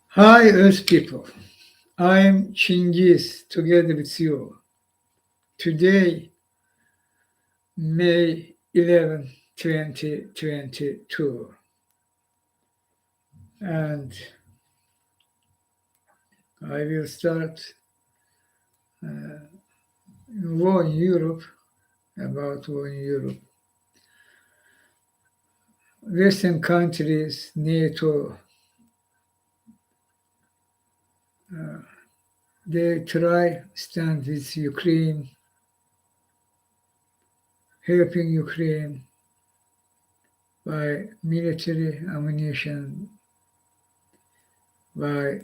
Hi, Earth people. I'm Chinghiz together with you. Today, May 11, 2022. And I will start war in Europe, about war in Europe. Western countries, NATO, they try stand with Ukraine, helping Ukraine by military ammunition, by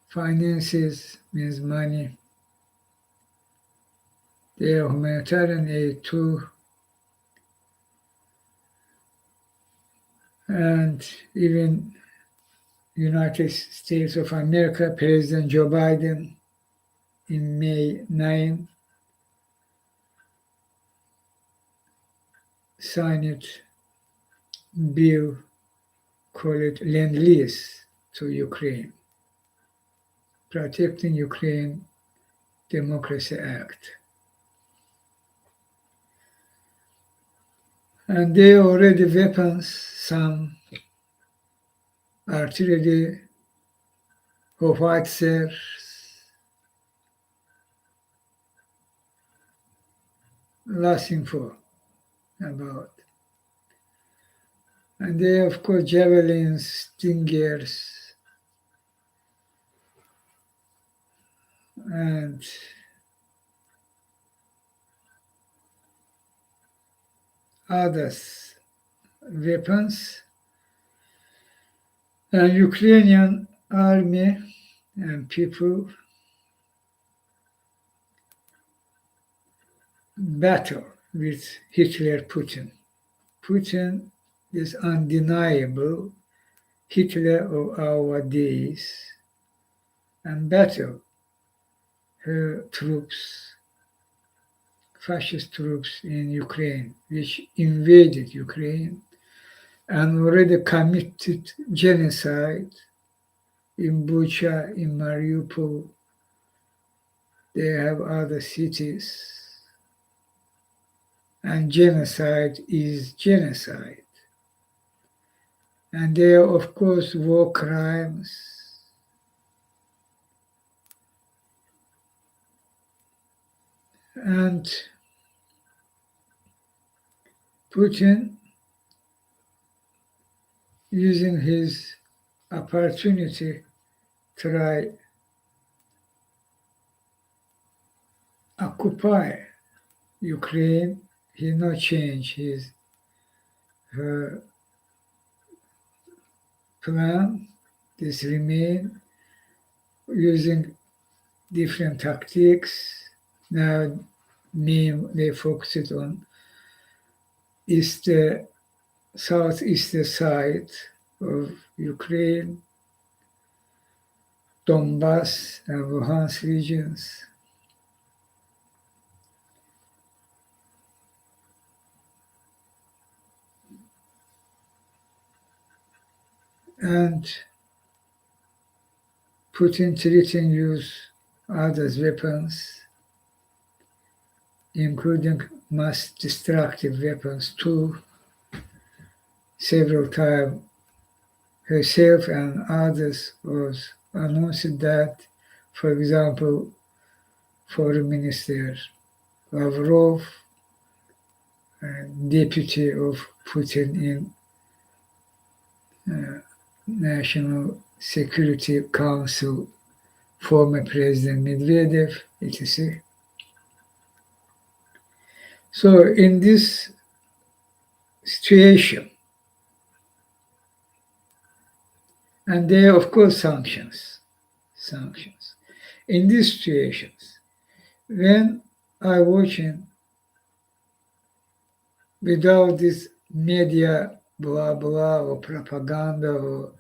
finances, means money. Their humanitarian aid too, and even United States of America, President Joe Biden in May 9 signed bill called Lend-Lease to Ukraine, Protecting Ukraine Democracy Act. And they already weapons, some artillery, howitzers, last info about. And they, of course, javelins, stingers, and others weapons. And Ukrainian army and people battle with Hitler Putin. Putin is undeniable Hitler of our days, and battle her troops, fascist troops in Ukraine, which invaded Ukraine and already committed genocide in Bucha, in Mariupol. They have other cities. And genocide is genocide. And there are, of course, war crimes. And Putin, using his opportunity, try occupy Ukraine. He not change his plan. This remain using different tactics. Now, they focused on southeastern side of Ukraine, Donbass and Luhansk regions. And Putin treating use others weapons, including mass destructive weapons too, several times. Herself and others was announced that, for example, Foreign Minister Lavrov, deputy of Putin in National Security Council, former President Medvedev, etc. So in this situation, and there are, of course, sanctions. In these situations, when I watching without this media blah blah or propaganda or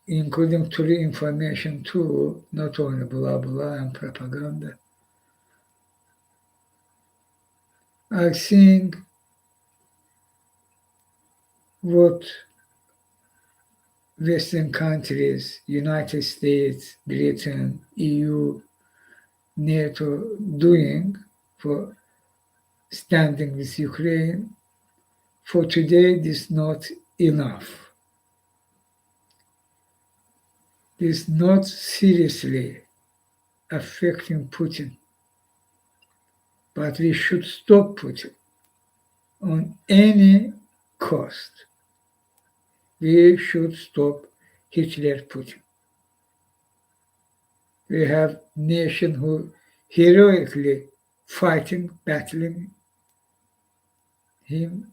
including true information too, not only blah blah and propaganda, I think what Western countries, United States, Britain, EU, NATO doing for standing with Ukraine, for today this is not enough. This is not seriously affecting Putin, but we should stop Putin on any cost. We should stop Hitler Putin. We have nation who heroically fighting, battling him,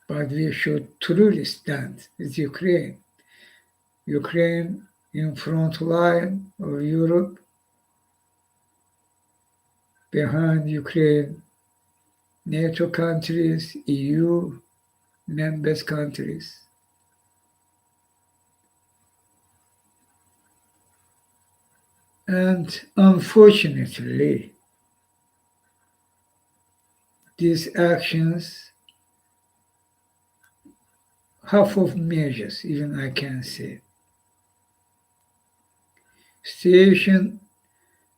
but we should truly stand with Ukraine. Ukraine in front line of Europe, behind Ukraine, NATO countries, EU members countries. And unfortunately, these actions, half of measures, even I can say, situation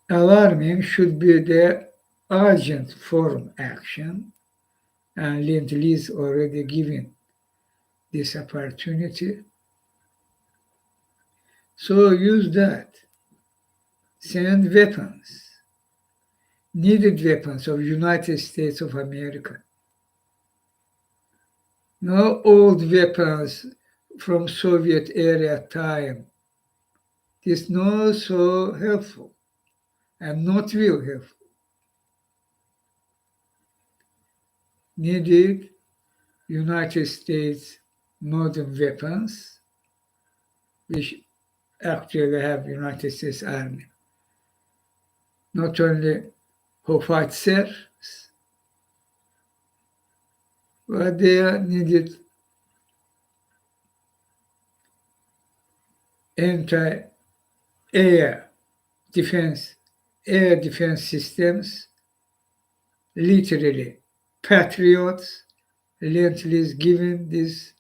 alarming should be the urgent foreign action, and Lend-Lease already given this opportunity. So use that. Send weapons, needed weapons of United States of America. No old weapons from Soviet era time. This not so helpful and not will help. Needed United States modern weapons, which actually have United States Army. Not only howitzers, but they are needed anti-air defense, air defense systems, literally patriots. Lend-Lease given this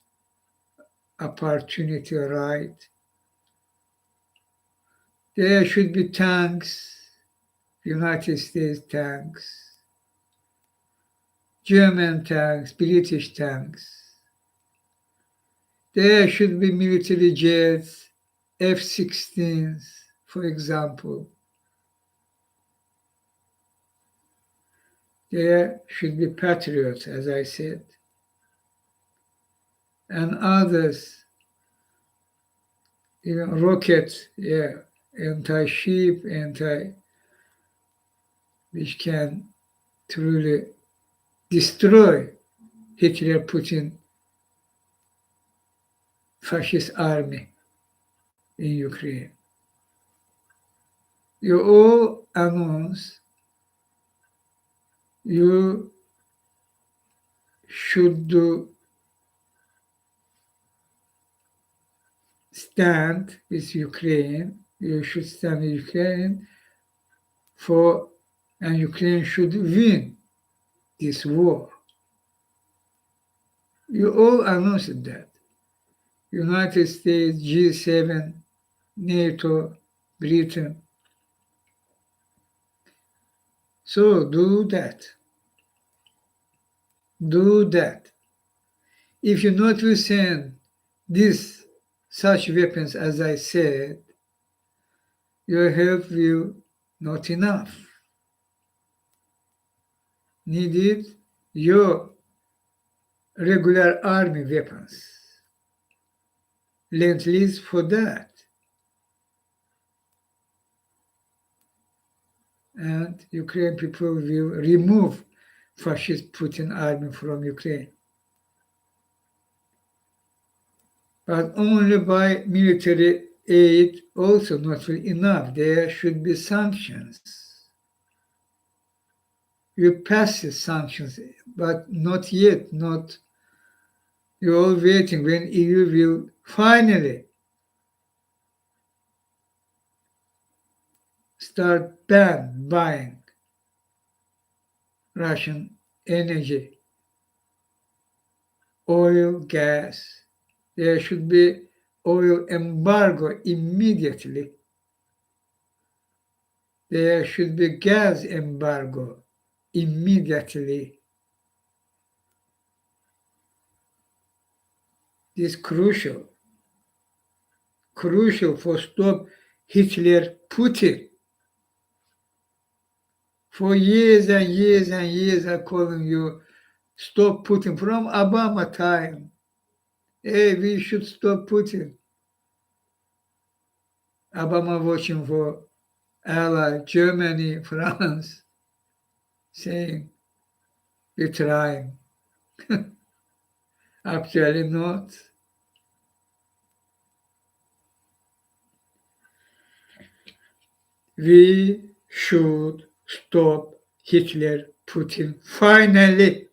opportunity right. There should be tanks, United States tanks, German tanks, British tanks. There should be military jets, F-16s, for example. There should be patriots, as I said, and others, even rockets, anti-ship, which can truly destroy Hitler Putin fascist army in Ukraine. You all announce you should stand with Ukraine. You should stand with Ukraine and Ukraine should win this war. You all announced that. United States, G7, NATO, Britain. So do that. Do that. If you not will send such weapons as I said, your help will not enough. Needed your regular army weapons. Lend-Lease for that. And Ukrainian people will remove fascist Putin army from Ukraine. But only by military aid also not enough. There should be sanctions. You pass the sanctions, but not yet. You're all waiting when EU will finally start buying Russian energy oil, gas. There should be oil embargo immediately. There should be gas embargo immediately. This is crucial for stop Hitler Putin. For years and years and years I'm calling you stop Putin from Obama time. Hey, we should stop Putin. Obama watching for ally Germany, France, saying we're trying. Actually not. We should stop Hitler Putin finally,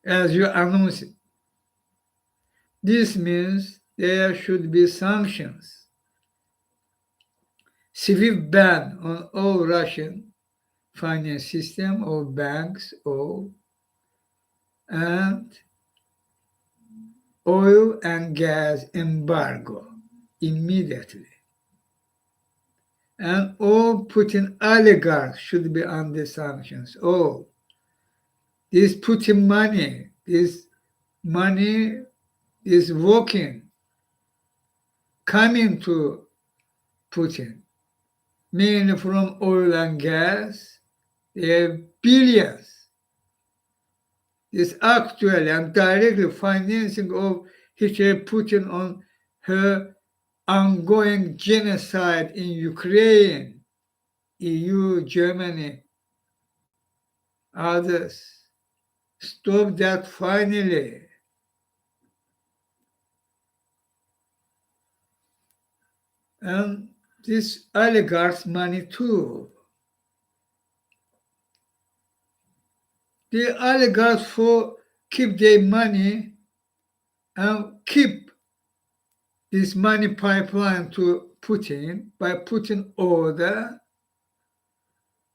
as you announced. This means there should be sanctions, SWIFT ban on all Russian finance system, all banks, and oil and gas embargo immediately. And all Putin oligarchs should be under sanctions. All this Putin money is working, coming to Putin, mainly from oil and gas. They have billions. This actually and directly financing of Hitler Putin on her ongoing genocide in Ukraine, EU, Germany, others. Stop that finally. And this oligarchs' money too. The oligarchs for keep their money and keep this money pipeline to Putin by Putin order.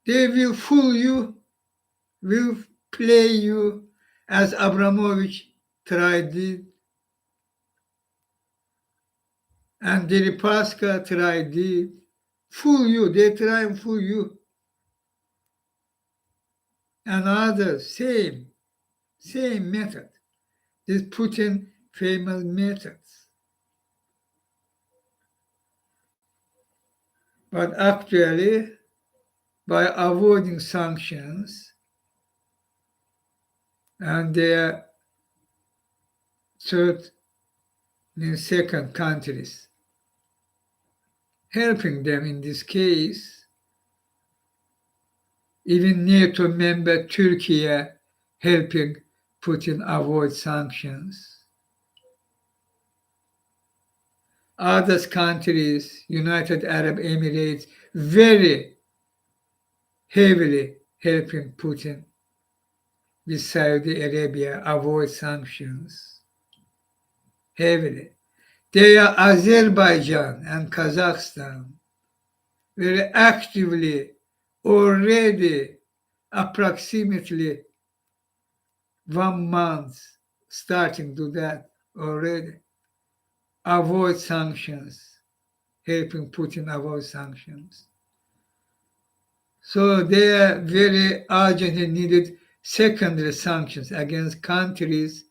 They will fool you, will play you as Abramovich tried it and Deripaska tried it. Fool you, they try and fool you. And others, same method. This Putin famous methods. But actually, by avoiding sanctions and their third and second countries, helping them in this case, even NATO member Turkey helping Putin avoid sanctions. Other countries, United Arab Emirates, very heavily helping Putin with Saudi Arabia avoid sanctions. Heavily. They are Azerbaijan and Kazakhstan very actively already approximately 1 month starting to that already. Avoid sanctions, helping Putin avoid sanctions. So they are very urgently needed secondary sanctions against countries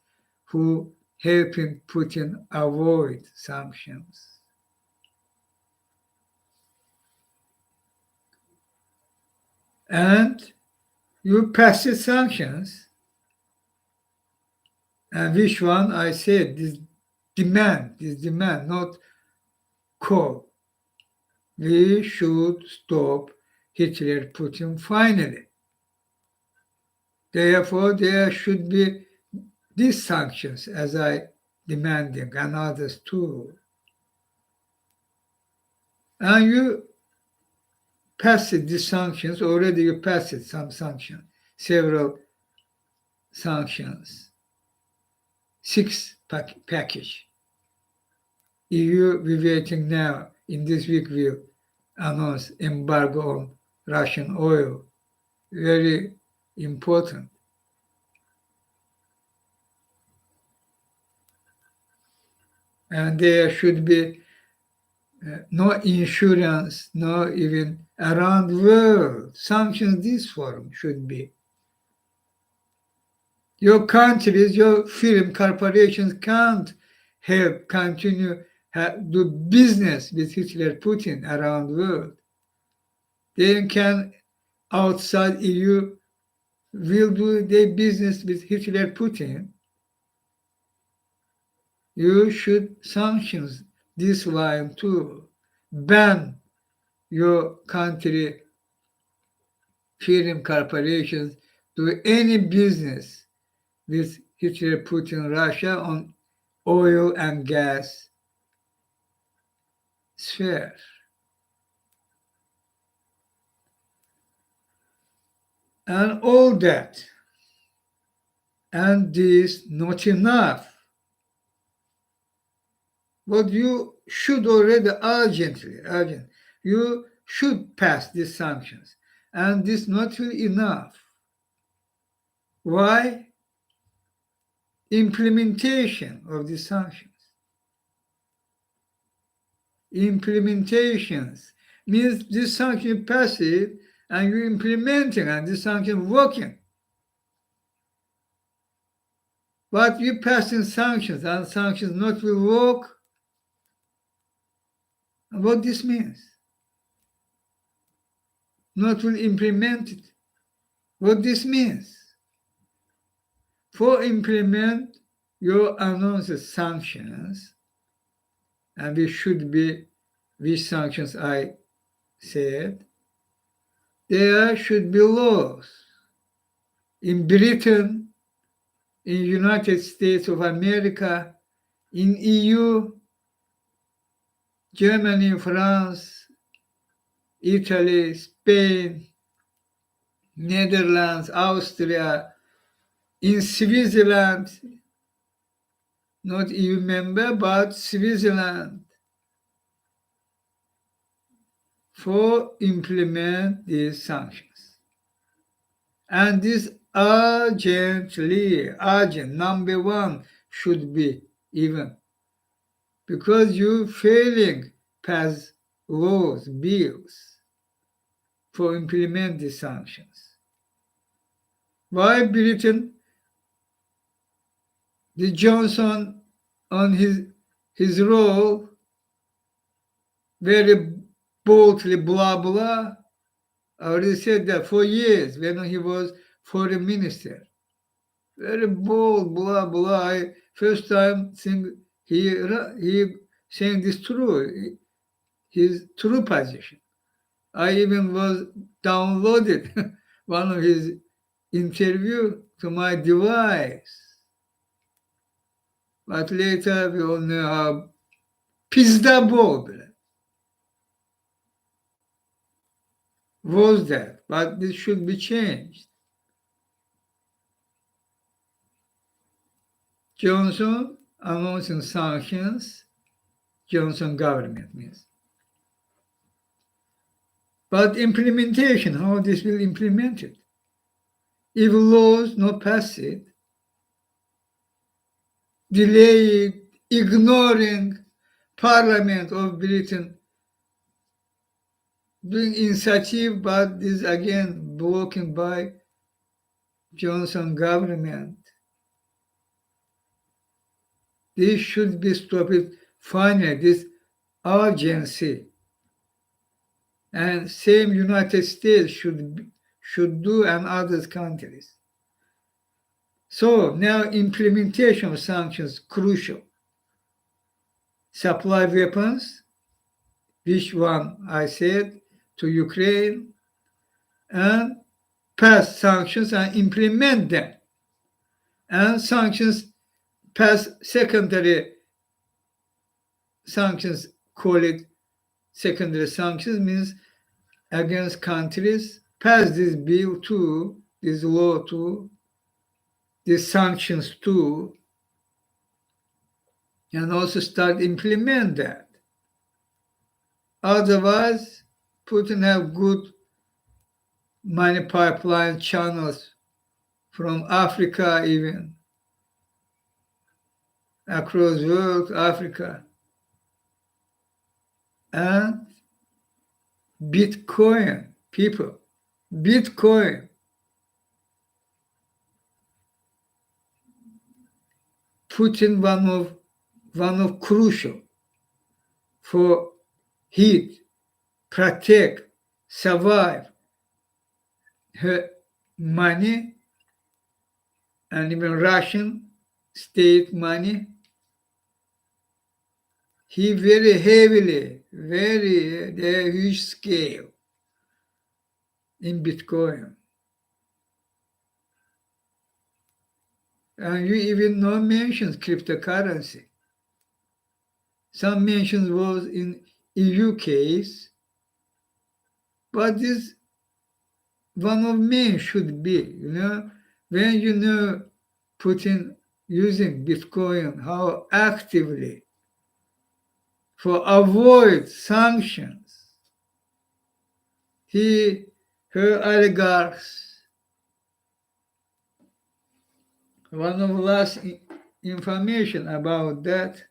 who helping Putin avoid sanctions. And you pass the sanctions, and which one I said, this demand, not call. We should stop Hitler Putin finally. Therefore, there should be these sanctions as I demanding and others too. And you pass these sanctions, already you passed some sanctions, several sanctions, 6 package. EU, we're waiting now, in this week will announce embargo on Russian oil. Very important. and there should be no insurance, no even around the world. Sanctions this form should be. Your countries, your film corporations can't help continue do business with Hitler Putin around the world. They can outside EU will do their business with Hitler Putin. You should sanctions this line too. Ban your country film corporations do any business with Hitler Putin Russia on oil and gas sphere. And all that. And this not enough. But you should already urgent, you should pass these sanctions. And this not enough. Why? Implementation of the sanctions. Implementations means this sanction passive and you implementing and this sanction working. But you passing sanctions and sanctions not will work. And what this means? Not will implement it. What this means? For implement your announced sanctions, and we should be which sanctions I said, there should be laws. In Britain, in United States of America, in EU, Germany, France, Italy, Spain, Netherlands, Austria, in Switzerland, not EU member, but Switzerland, for implement these sanctions. And this urgent, number one should be even because you failing pass laws, bills for implement these sanctions. Why Britain? The Johnson on his role very boldly blah blah. I already said that for years when he was foreign minister. Very bold blah blah. First time think he saying this true, his true position. I even was downloaded one of his interview to my device. But later we all know how pizda bol was that. But this should be changed. Johnson announcing sanctions, Johnson government means. But implementation, how this will implement it? If laws not pass it, delay it, ignoring Parliament of Britain doing initiative, but this again blocked by Johnson government. This should be stopped finally, this urgency. And same United States should do and other countries. So now implementation of sanctions crucial. Supply weapons, which one I said, to Ukraine, and pass sanctions and implement them. And sanctions, pass secondary sanctions, call it secondary sanctions, means against countries, pass this bill too, this law too, these sanctions too, and also start implement that. Otherwise, Putin have good money pipeline channels from Africa even across world, Africa, and Bitcoin, people. Bitcoin Putin one of crucial for heat, protect, survive her money and even Russian state money. He very heavily, very the huge scale in Bitcoin. And you even no mentions cryptocurrency. Some mentions was in EU case, but this one of men should be, when Putin using Bitcoin, how actively for avoid sanctions, her oligarchs, one of last information about that,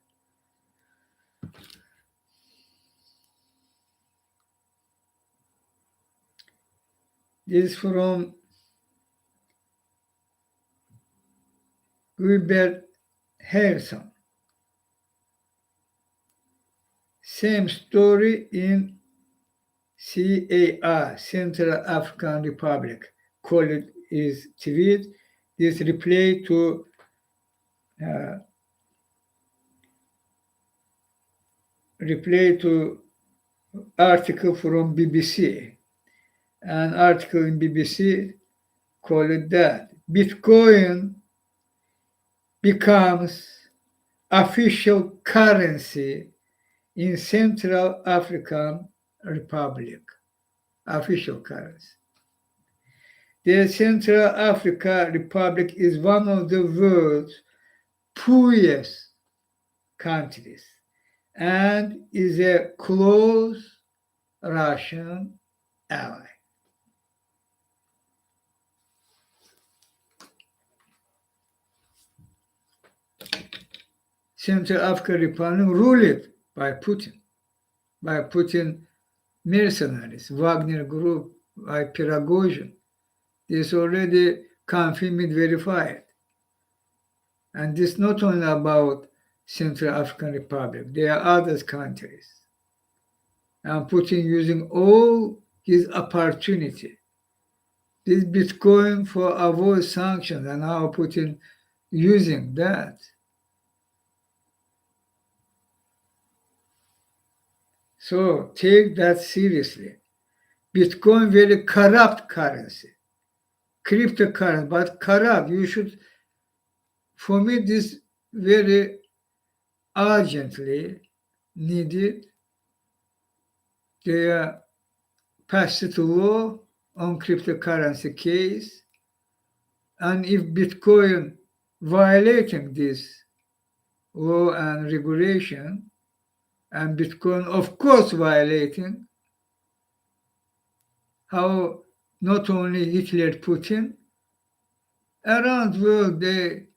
is from Gilbert Harrison. Same story in CAR, Central African Republic. Call it is tweet. This reply to uh, article from BBC. An article in BBC called it that Bitcoin becomes official currency in Central African Republic. Official currency. The Central African Republic is one of the world's poorest countries and is a close Russian ally. Central African Republic ruled by Putin mercenaries, Wagner Group, by Prigozhin. This already confirmed, verified. And this not only about Central African Republic, there are other countries. And Putin using all his opportunity. This Bitcoin for avoid sanctions and how Putin using that. So take that seriously. Bitcoin very corrupt currency, cryptocurrency, but corrupt. You should, for me, this very urgently needed. They passed it law on cryptocurrency case, and if Bitcoin violating this law and regulation, and Bitcoin of course violating, how not only Hitler, Putin, around the world the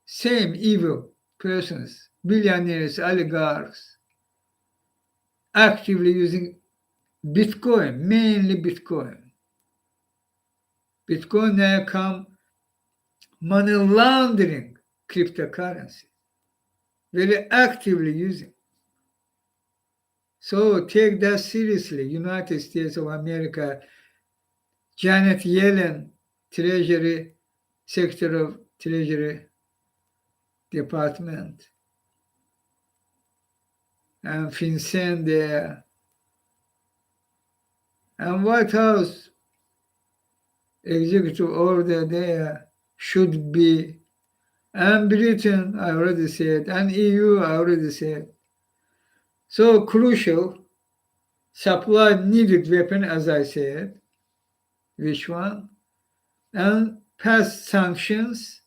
same evil persons, billionaires, oligarchs, actively using Bitcoin, mainly Bitcoin. Bitcoin now come money laundering cryptocurrency, very actively using. So take that seriously. United States of America, Janet Yellen, Treasury, Secretary of Treasury Department, and FinCEN there, and White House executive order there should be, and Britain, I already said, and EU, I already said. So crucial, supply needed weapon, as I said, which one, and pass sanctions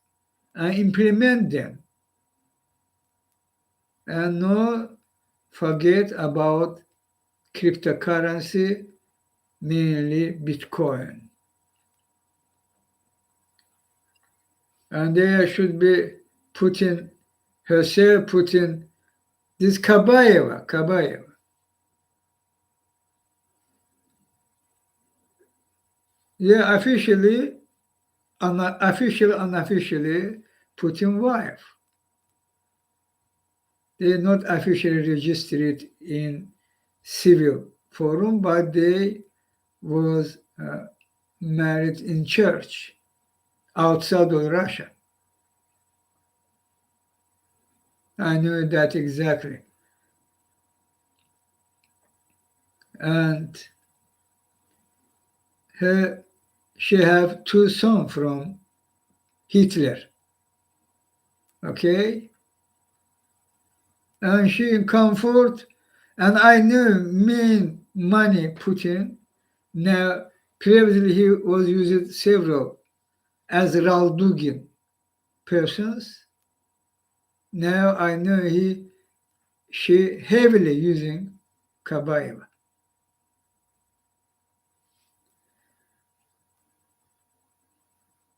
and implement them. And no forget about cryptocurrency, mainly Bitcoin. And there should be Putin herself put in this Kabayeva. Yeah, officially, unofficially, Putin wife. They not officially registered in civil forum, but they was married in church outside of Russia. I knew that exactly. And her, she have two sons from Hitler, okay? And she in comfort, and I knew mean money Putin. Now, previously he was using several as Raldugin persons. Now I know she heavily using Kabayeva.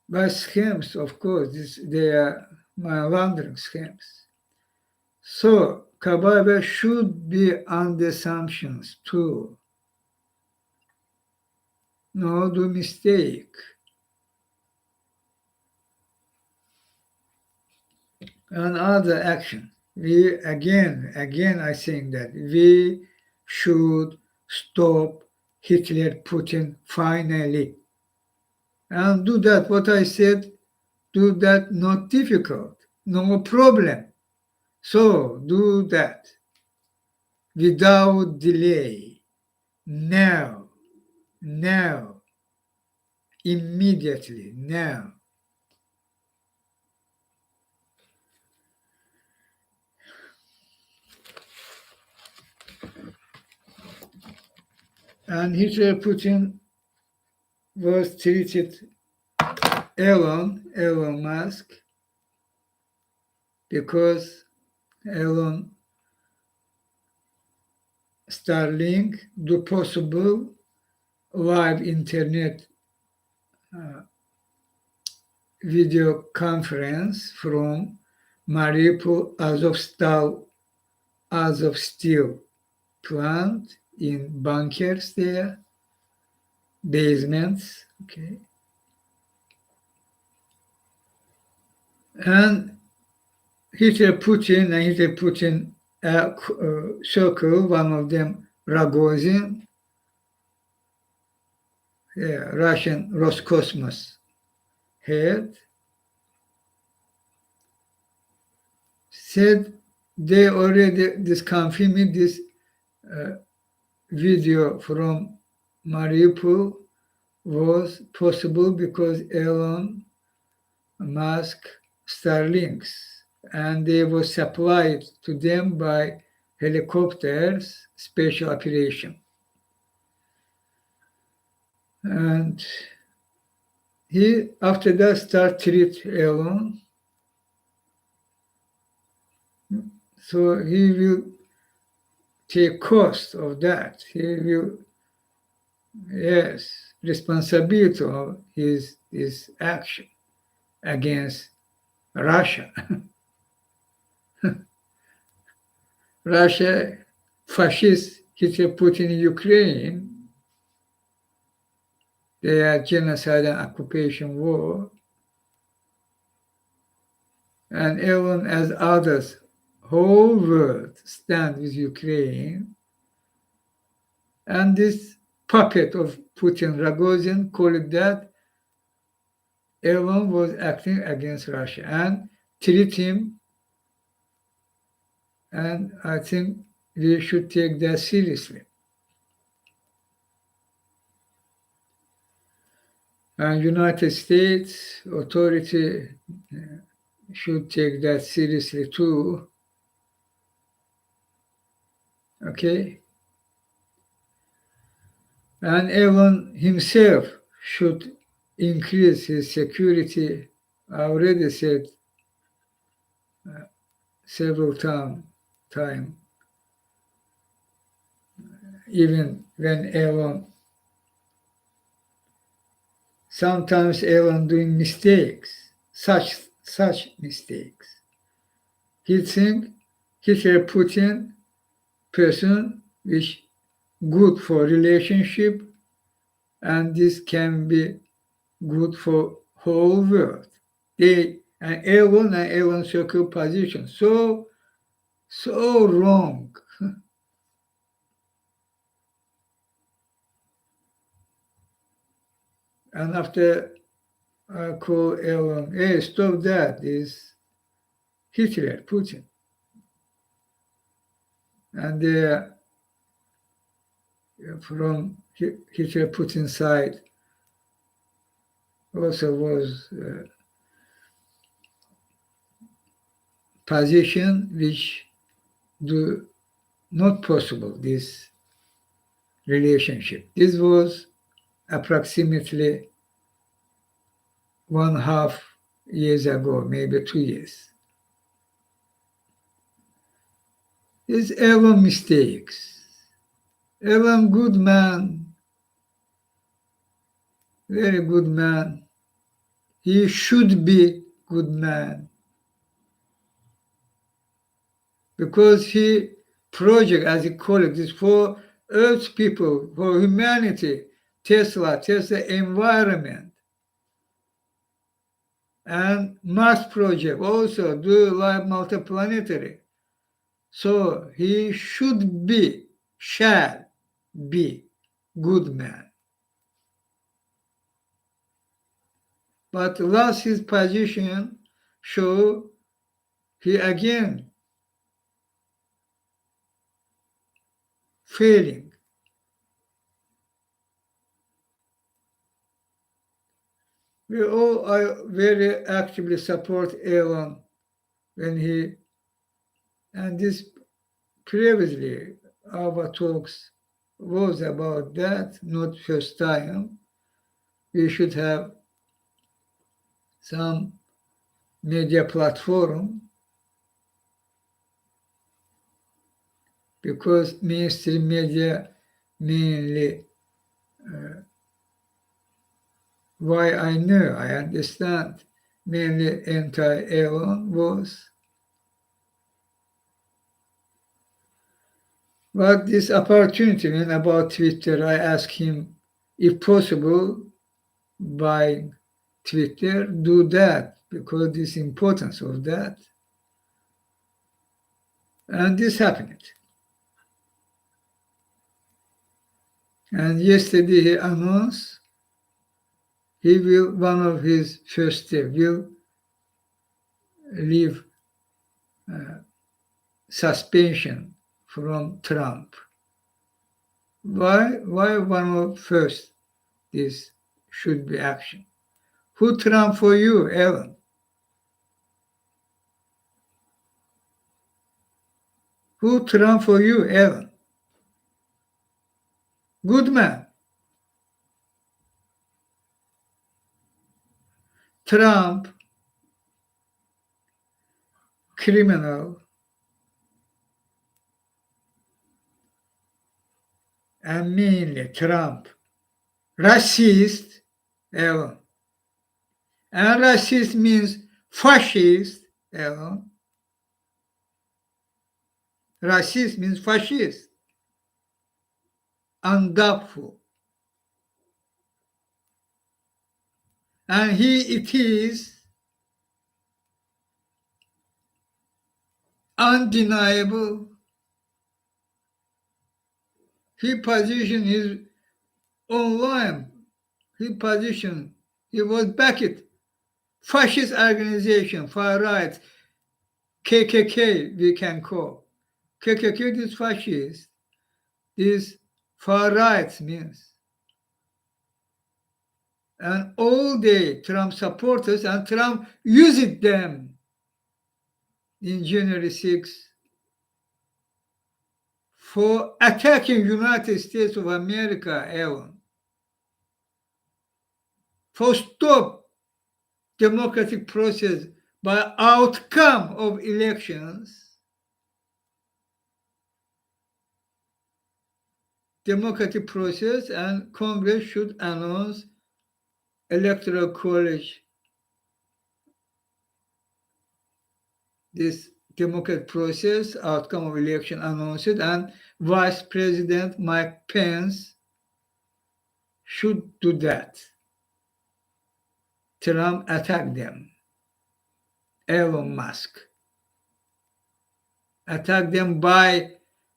But schemes, of course, they are money laundering schemes. So Kabayeva should be under sanctions too. No do mistake. And other action. We again I think that we should stop Hitler Putin finally. And do that what I said, do that not difficult, no problem. So do that without delay. Now, now, immediately, now. And Hitler Putin was treated Elon Musk, because Elon Starlink do possible live internet video conference from Mariupol Azov Steel plant in bunkers there, basements, okay. And Hitler Putin circle, one of them Rogozin, Russian Roscosmos head, said they already disconfirmed this video from Mariupol was possible because Elon Musk Starlinks, and they were supplied to them by helicopters, special operation. And he, after that, start treat Elon. So he will take cost of that. He will, yes, responsibility of his action against Russia. Russia, fascist Hitler Putin in Ukraine, they are genocide and occupation war. And even as others, whole world stand with Ukraine. And this puppet of Putin, Rogozin, called it that Elon was acting against Russia and treat him. And I think we should take that seriously. And United States authority should take that seriously too. Okay? And Elon himself should increase his security. I already said several time, even when Elon, sometimes Elon doing mistakes, such mistakes. he think Hitler Putin person which good for relationship, and this can be good for whole world. They and Elon circle position so wrong. And after I call Elon, hey, stop that! Is Hitler Putin, and from Hitler Putin side also was position which do not possible this relationship. This was approximately 1.5 years ago, maybe 2 years. It's Elon mistakes. Elon good man, very good man. He should be good man because he project, as he call it, is for Earth people, for humanity, Tesla environment, and Mars project also do life multiplanetary. So he shall be good man. But lost his position, so he again failing. We all are very actively support Elon when he, and this previously our talks was about that, not first time. We should have some media platform because mainstream media mainly why I know, I understand, mainly anti-Elon was. But this opportunity, when about Twitter, I asked him, if possible, by Twitter, do that, because this importance of that. And this happened. And yesterday he announced he will, one of his first steps, will leave suspension from Trump. Why one of first this should be action? Who Trump for you, Ellen? Who Trump for you, Ellen? Good man. Trump, criminal, and mainly Trump, racist, Ellen. And racist means fascist, Ellen. Racist means fascist, undoubtful. And it is undeniable. He positioned his online. He was backed. Fascist organization, far right, KKK we can call. KKK is fascist. This far right means. And all day Trump supporters and Trump used them in January 6 for attacking United States of America, Ellen. For stop democratic process by outcome of elections. Democratic process, and Congress should announce electoral college, this democratic process, outcome of election announced, and Vice President Mike Pence should do that. Trump attacked them. Elon Musk attacked them by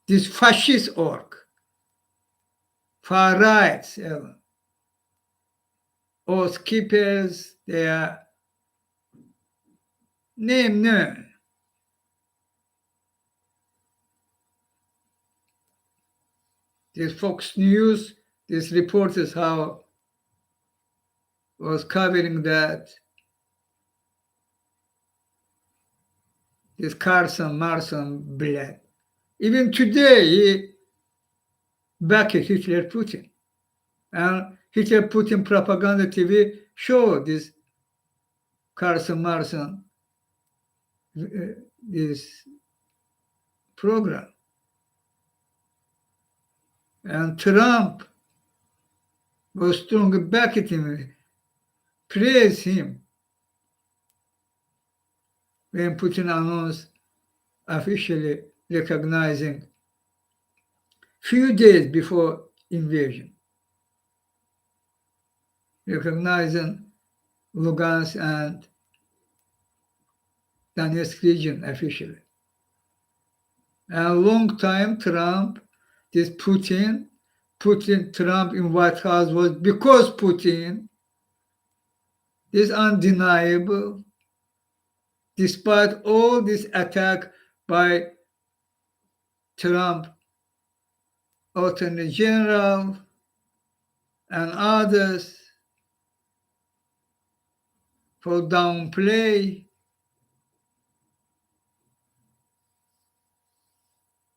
this fascist org, far right, oath keepers, they are name known. This Fox News, this reporters how was covering that this Carson Marson blood. Even today, he backed Hitler Putin. And Hitler Putin propaganda TV show this Carson Marson this program. And Trump was strongly backing him, praised him when Putin announced officially recognizing few days before invasion, recognizing Lugansk and Donetsk region officially. And a long time Trump, this Putin, Trump in White House was because Putin is undeniable, despite all this attack by Trump, Attorney General, and others for downplay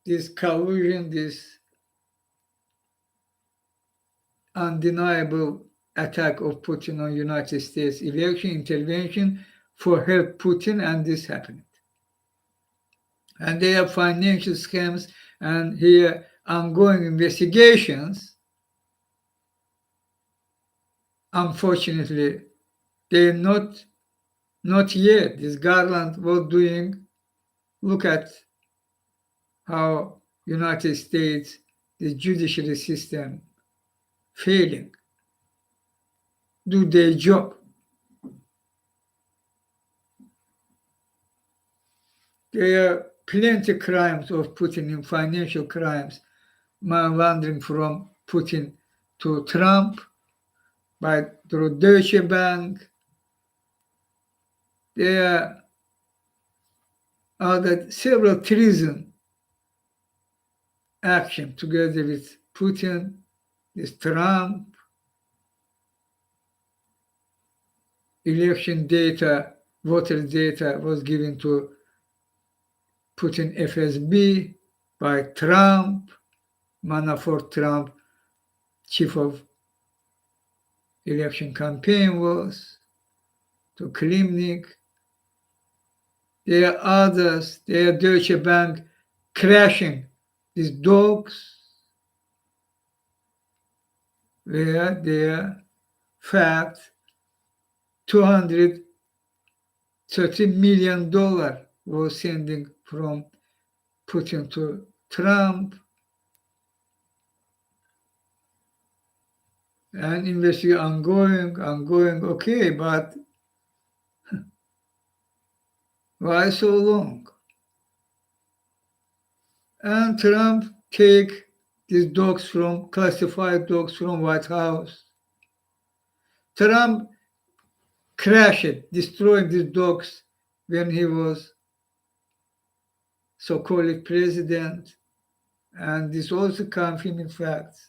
this collusion, this undeniable attack of Putin on United States election intervention for help Putin, and this happened. And they have financial scams and here ongoing investigations. Unfortunately, they're not yet. This Garland was doing, look at how United States, the judiciary system failing, do their job. There are plenty of crimes of Putin in financial crimes, money laundering from Putin to Trump by through Deutsche Bank. There are several treason action together with Putin, this Trump, election data, voter data was given to Putin FSB by Trump, Manafort Trump, chief of election campaign was to Klimnik. There are others, there are Deutsche Bank crashing these dogs where their fact $230 million was sending from Putin to Trump, and investigation ongoing, okay, but why so long? And Trump take these dogs from classified dogs from White House. Trump crashed, destroyed these dogs when he was so-called president, and this also confirming facts.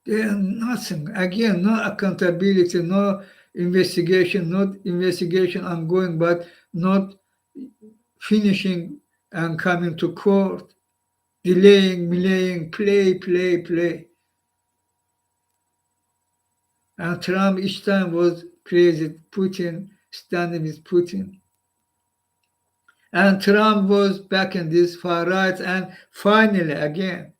There are nothing, again, no accountability, no investigation, not investigation ongoing, but not finishing and coming to court, delaying, play. And Trump each time was praising Putin, standing with Putin. And Trump was back in this far right, and finally, again,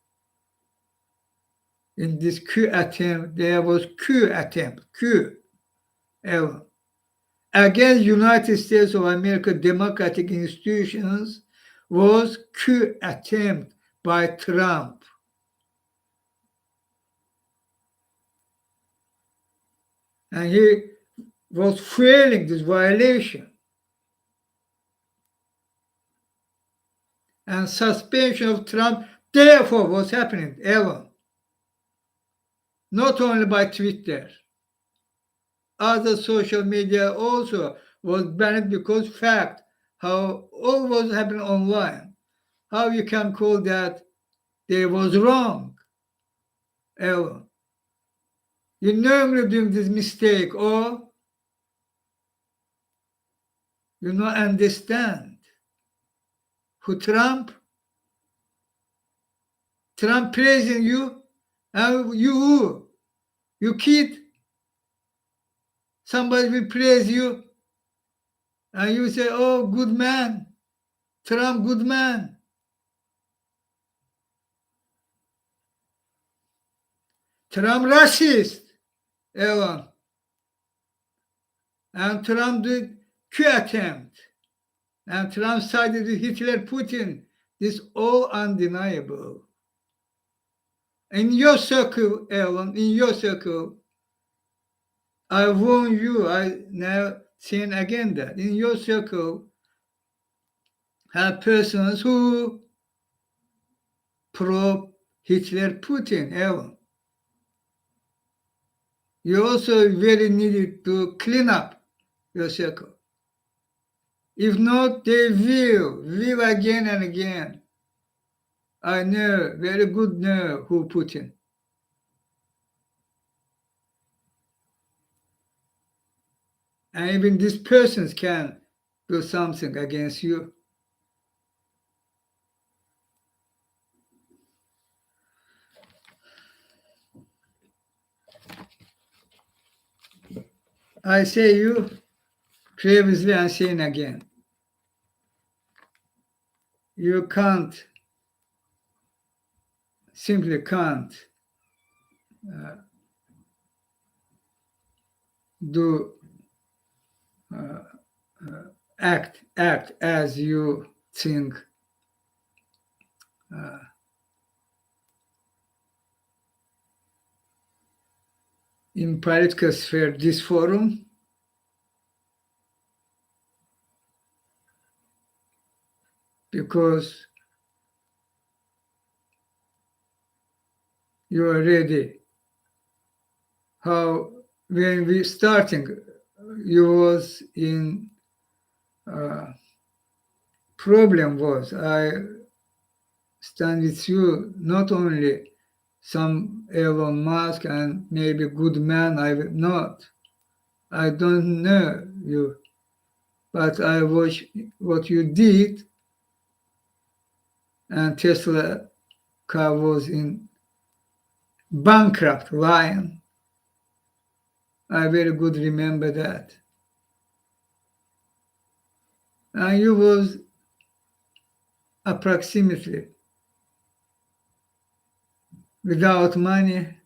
in this coup attempt, there was coup attempt, coup, ever. against United States of America democratic institutions was coup attempt by Trump. And he was fueling this violation. And suspension of Trump, therefore, was happening, Elon. Not only by Twitter. Other social media also was banned because fact, how all was happening online. How you can call that they was wrong, Elon. You knowingly doing this mistake or you not understand who Trump praising you and you kid, somebody will praise you and you say, oh, good man, Trump, good man. Trump racist, Elon. And Trump did coup attempt. And Trump sided with Hitler, Putin. This all undeniable. In your circle, Elon, in your circle, I warn you, I now saying again that in your circle have persons who pro Hitler, Putin, Elon. You also very needed to clean up your circle. If not, they will again and again. I know, very good know who Putin. And even these persons can do something against you. I say you previously and saying again. You can't, simply can't do act as you think in political sphere, this forum, because you are ready. How when we starting, you was in problem was I stand with you, not only some Elon Musk and maybe good man, I will not. I don't know you, but I watch what you did, and Tesla car was in bankrupt line. I very good remember that. And you was approximately without money,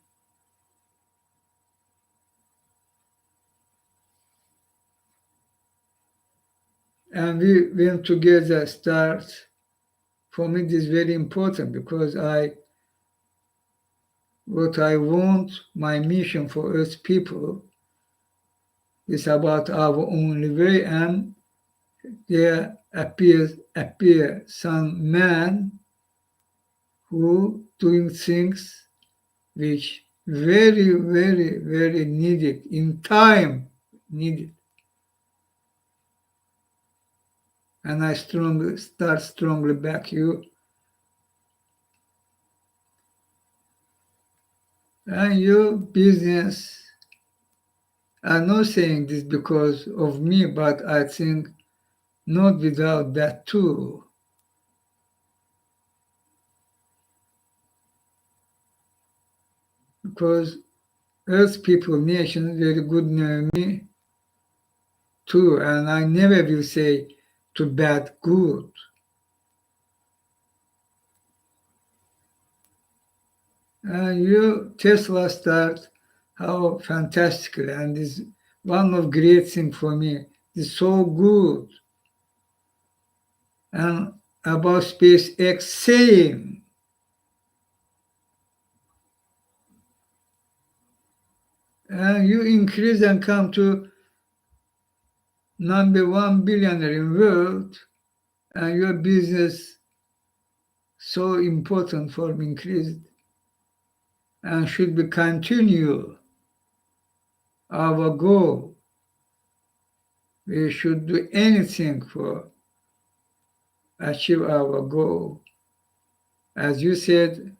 and we went together start. For me, this is very important because what I want, my mission for Earth people is about our only way, and there appear some man who doing things which very, very, very needed in time needed. And I strongly back you. And your business, I'm not saying this because of me, but I think not without that too. Because Earth people, nations, very good know me too, and I never will say to bad good. And you Tesla start how fantastically, and is one of great thing for me is so good. And about SpaceX saying, and you increase and come to number 1 billionaire in world, and your business so important for increase and should be continue our goal. We should do anything for achieve our goal. As you said,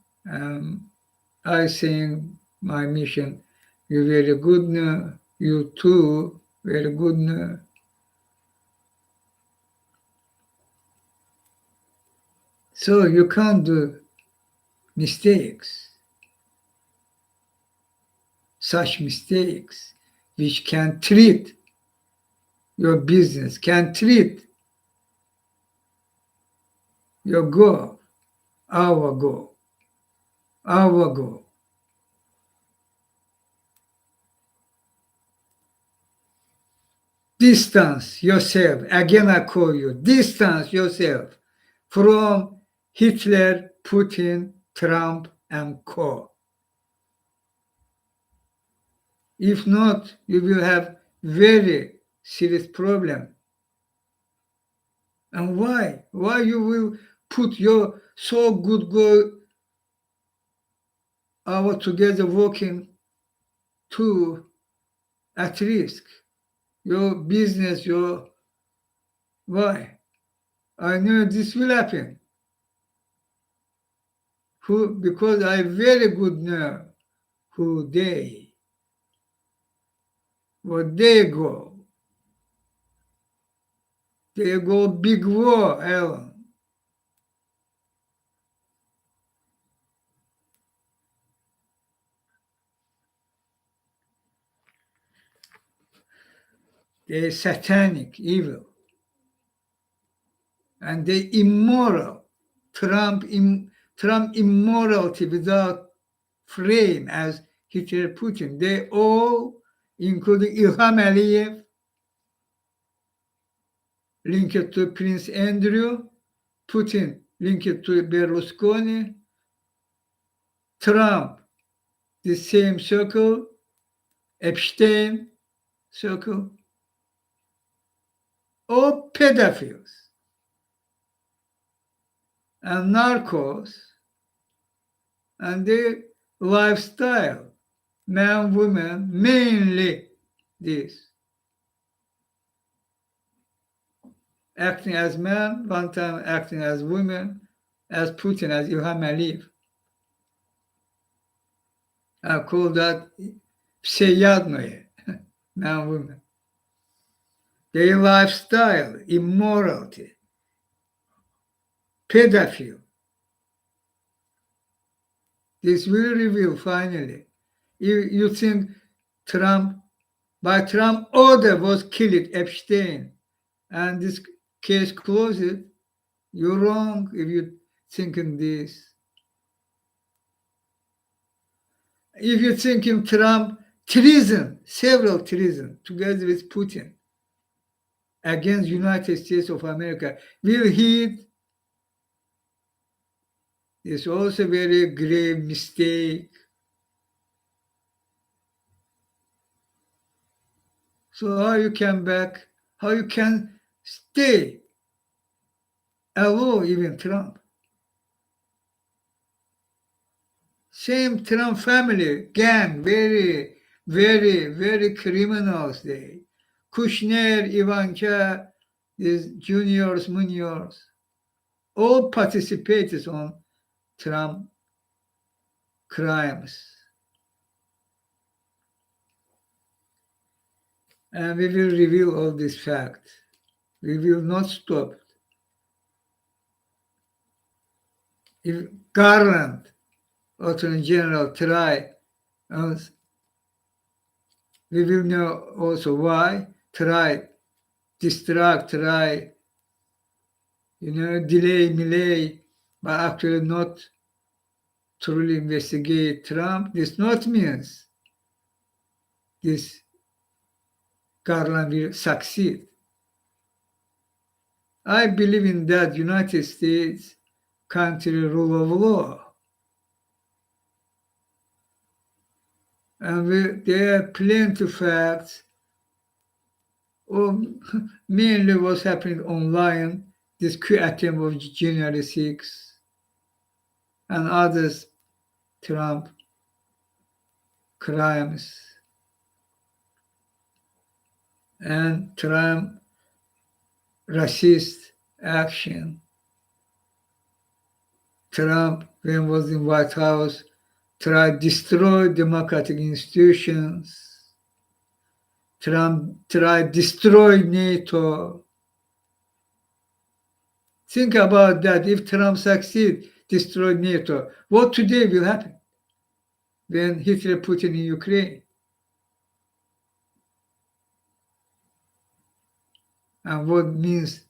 I think my mission, you very good, you too, very good. So you can't do mistakes, such mistakes, which can treat your business, can treat your goal, our goal, our goal. Distance yourself, again I call you, distance yourself from Hitler, Putin, Trump, and co. If not, you will have very serious problem. And why? Why you will put your so good goal our together working to at risk? Your business, your why? I know this will happen. Who because I very good know who they, what they go. They go big war, Alan. They satanic, evil. And they immoral. Trump immorality without frame as Hitler Putin. They all, including Ilham Aliyev, linked to Prince Andrew, Putin linked to Berlusconi, Trump, the same circle, Epstein circle, all pedophiles and narcos and their lifestyle, man, woman, mainly this. Acting as man, one time acting as woman, as Putin, as Ilham Aliyev. I call that pseudonymy, man, woman. Their lifestyle, immorality, pedophile. This will reveal finally. You think Trump, by Trump order was killed Epstein, and this case closed. You're wrong if you thinking this. If you thinking Trump treason, several treason together with Putin against United States of America, will he? It's also very grave mistake. So how you can back, how you can stay allow even Trump? Same Trump family, gang, very, very, very criminals they. Kushner, Ivanka, these juniors, muniors, all participated on Trump crimes. And we will reveal all these facts. We will not stop. If Garland, Attorney General, try, we will know also why, try, distract, try, delay, but actually not truly investigate Trump. This not means this Garland will succeed. I believe in that United States country rule of law. And there are plenty of facts of mainly what's happening online, this coup attempt of January 6 and others, Trump crimes and Trump racist action. Trump, when he was in White House, tried to destroy democratic institutions. Trump tried to destroy NATO. Think about that. If Trump succeeds, destroy NATO, what today will happen when Hitler put in Ukraine? And what means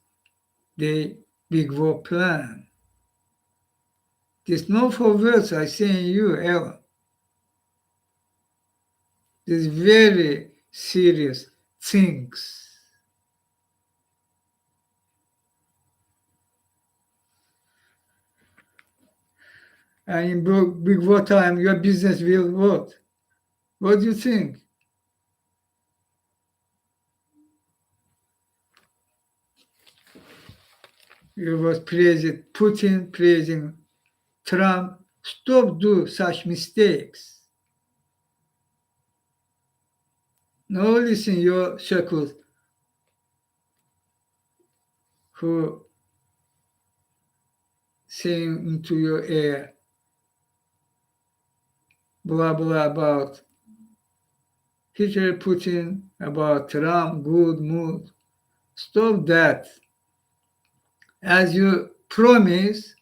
the big war plan? There's no for words I say in you, Ellen. There's very serious things. And in big war time, your business will what? What do you think? You was praising Putin, praising Trump. Stop do such mistakes. No listen your circles who saying into your ear blah blah about Hitler, Putin, about Trump, good mood. Stop that. As you promise,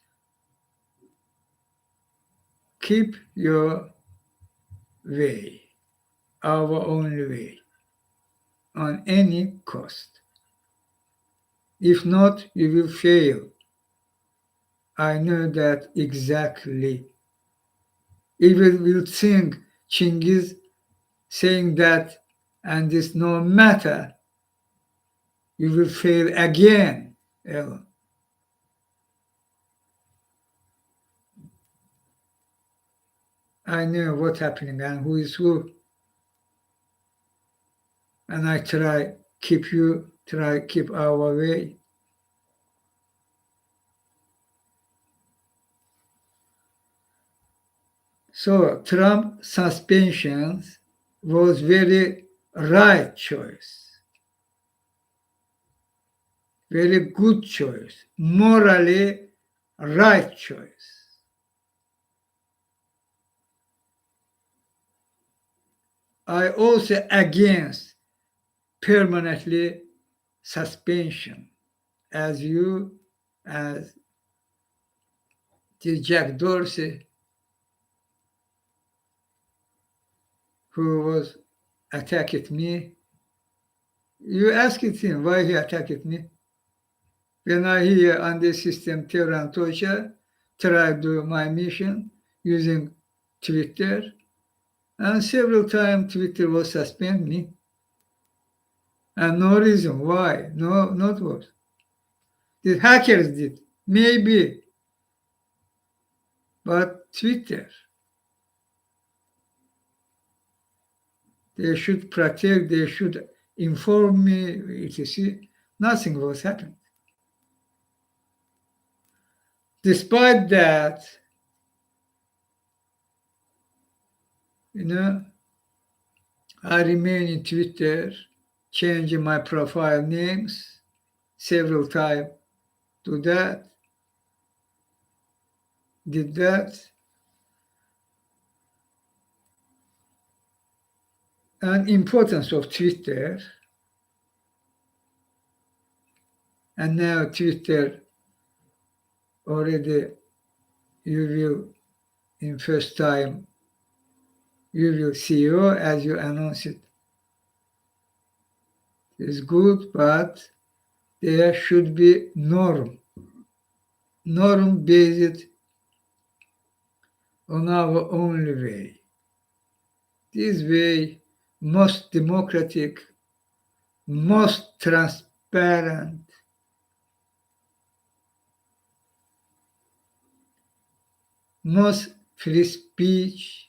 keep your way, our only way, on any cost. If not, you will fail. I know that exactly. Even will think Chinghiz saying that, and this no matter, you will fail again, Ellen. I know what's happening and who is who. And I try keep our way. So Trump suspension was very right choice, very good choice, morally right choice. I also against permanently suspension, as you, as the Jack Dorsey, who was attacked me. You asked him why he attacked me. When I hear on the system terror and torture, try to do my mission using Twitter, and several times Twitter will suspend me. And no reason why, no, not what. The hackers did, maybe, but Twitter, they should protect, they should inform me, etc. Nothing was happening. Despite that, I remain in Twitter, changing my profile names several times. Do that, did that. And importance of Twitter. And now Twitter already, you will, in first time, you will CEO as you announce it. It's good, but there should be norm based on our only way. This way, most democratic, most transparent, most free speech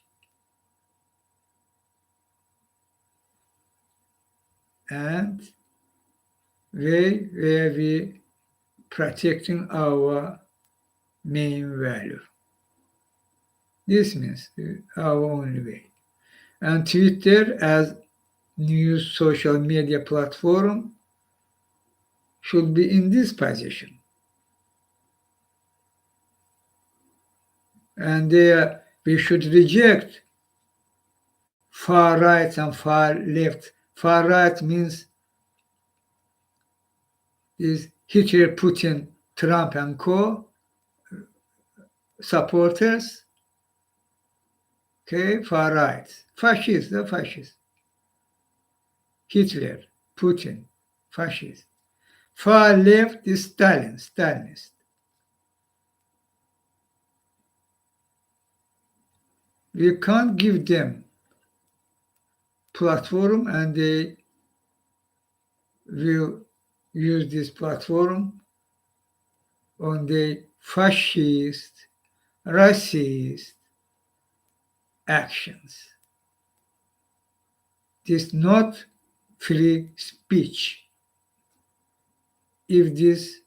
and way where we protecting our main value. This means our only way. And Twitter as new social media platform should be in this position. And we should reject far right and far left. Far right means is Hitler, Putin, Trump and co supporters. Okay, far right. Fascist, the fascist. Hitler, Putin, fascist. Far left is Stalin, Stalinist. We can't give them platform and they will use this platform on the fascist, racist actions. This is not free speech. If this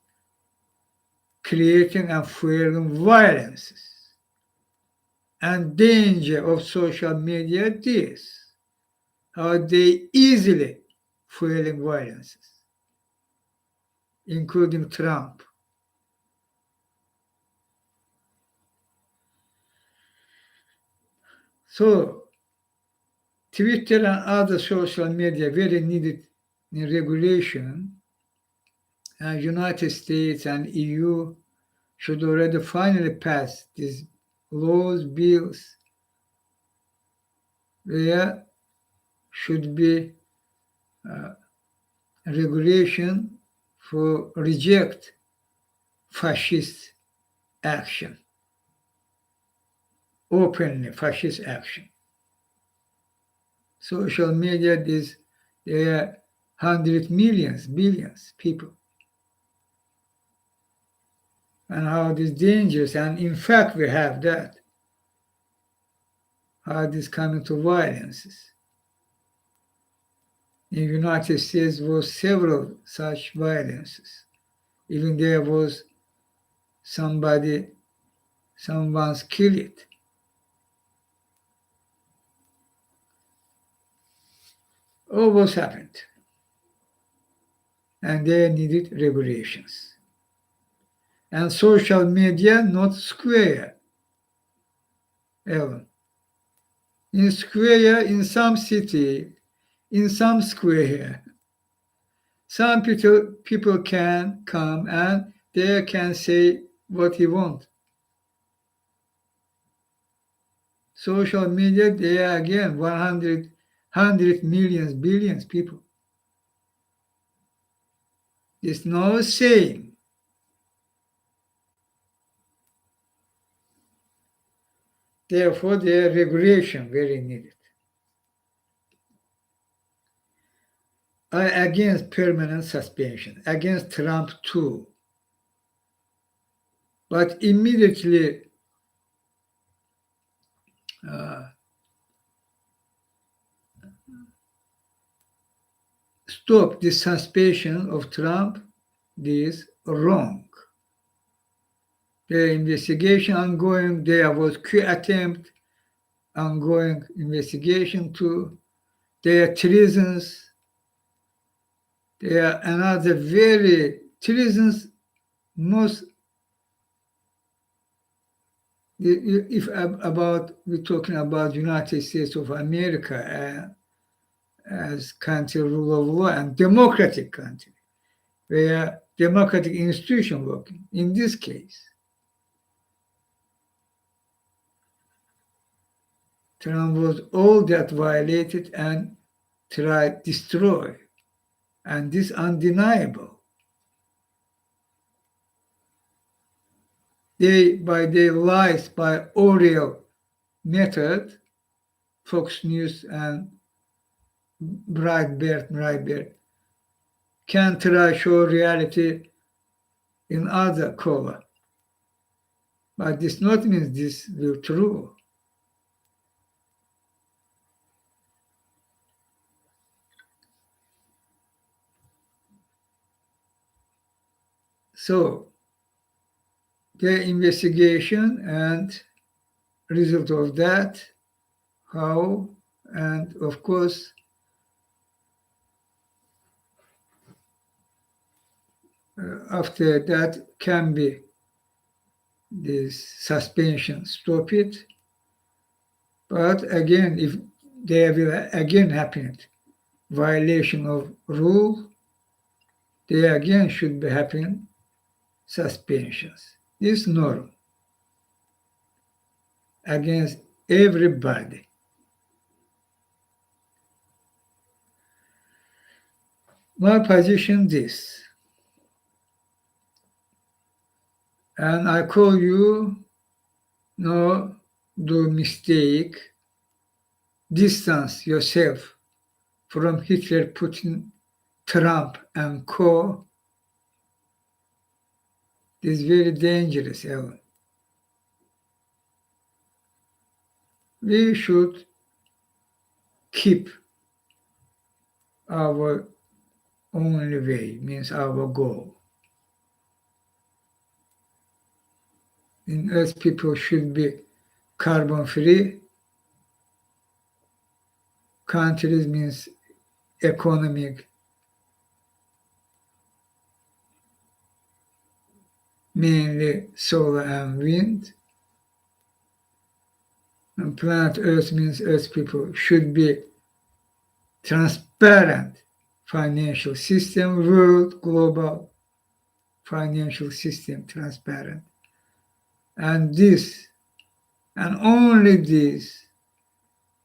creating and fueling violences and danger of social media, this how they easily fueling violences, including Trump. So Twitter and other social media very needed in regulation, and United States and EU should already finally pass these laws, bills, where should be regulation for reject fascist action, openly fascist action. Social media is there are hundred millions, billions people. And how it is dangerous, and in fact we have that. How it is coming to violences. In the United States was several such violences. Even there was someone's killed. All was happened. And they needed regulations. And social media not square. Ever. In square, in some city, in some square, some people can come and they can say what he want. Social media, they are again 100 millions, billions people. It's no saying. Therefore, their regulation very needed. I against permanent suspension, against Trump too. But immediately stop the suspension of Trump. This is wrong. The investigation ongoing, there was coup attempt, ongoing investigation too. There are treasons. There are another very treasons most if about we're talking about United States of America as country rule of law and democratic country where democratic institution working. In this case, Trump was all that violated and tried destroy, and this undeniable. They by their lies by oral method, Fox News and Breitbart can try show reality in other color. But this not means this will true. So the investigation and result of that, how, and of course, after that can be this suspension, stop it. But again, if there will again happen violation of rule, there again should be happening suspensions. This norm against everybody. My position this, and I call you no do mistake, distance yourself from Hitler, Putin, Trump, and co. This is very dangerous, Ellen. We should keep our only way, means our goal. In Earth, people should be carbon free. Countries means economic, mainly solar and wind. And planet Earth means Earth people should be transparent financial system, world, global financial system, transparent. And this, and only this,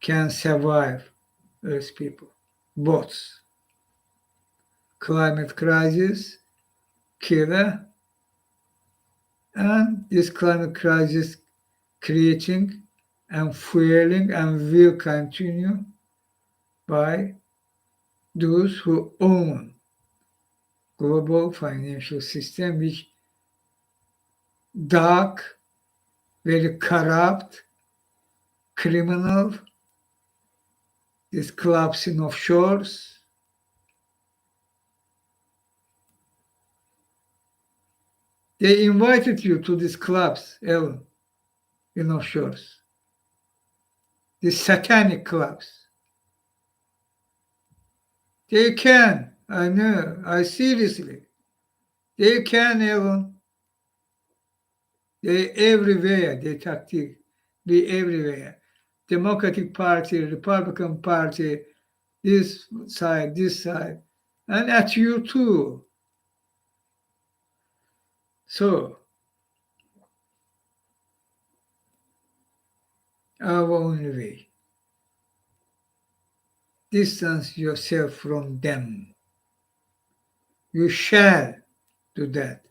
can survive Earth people. Both climate crisis, killer, and this climate crisis creating and fueling and will continue by those who own global financial system, which dark, very corrupt, criminal, this collapsing offshores. They invited you to these clubs, Ellen, in offshores, these satanic clubs. They can, I know, I seriously, they can, Ellen. They everywhere, they tactic, be everywhere. Democratic Party, Republican Party, this side, and at you too. So, our only way, distance yourself from them. You shall do that.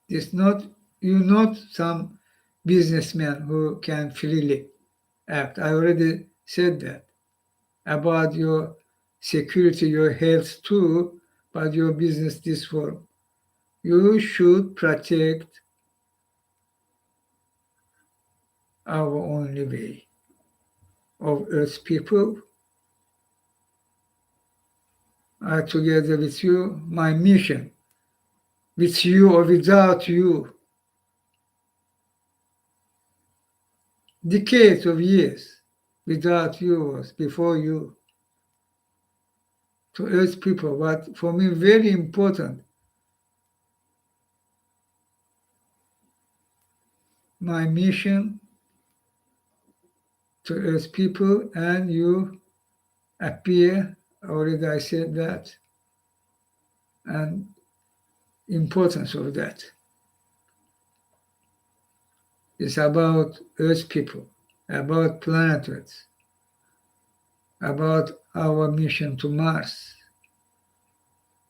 It's not, you're not some businessman who can freely act. I already said that about your security, your health too, but your business this form. You should protect our only way of Earth people. I, together with you, my mission, with you or without you, decades of years without you was before you, to Earth people. But for me, very important, my mission to Earth people, and you appear, already I said that, and importance of that. It's about Earth people, about planet Earth, about our mission to Mars,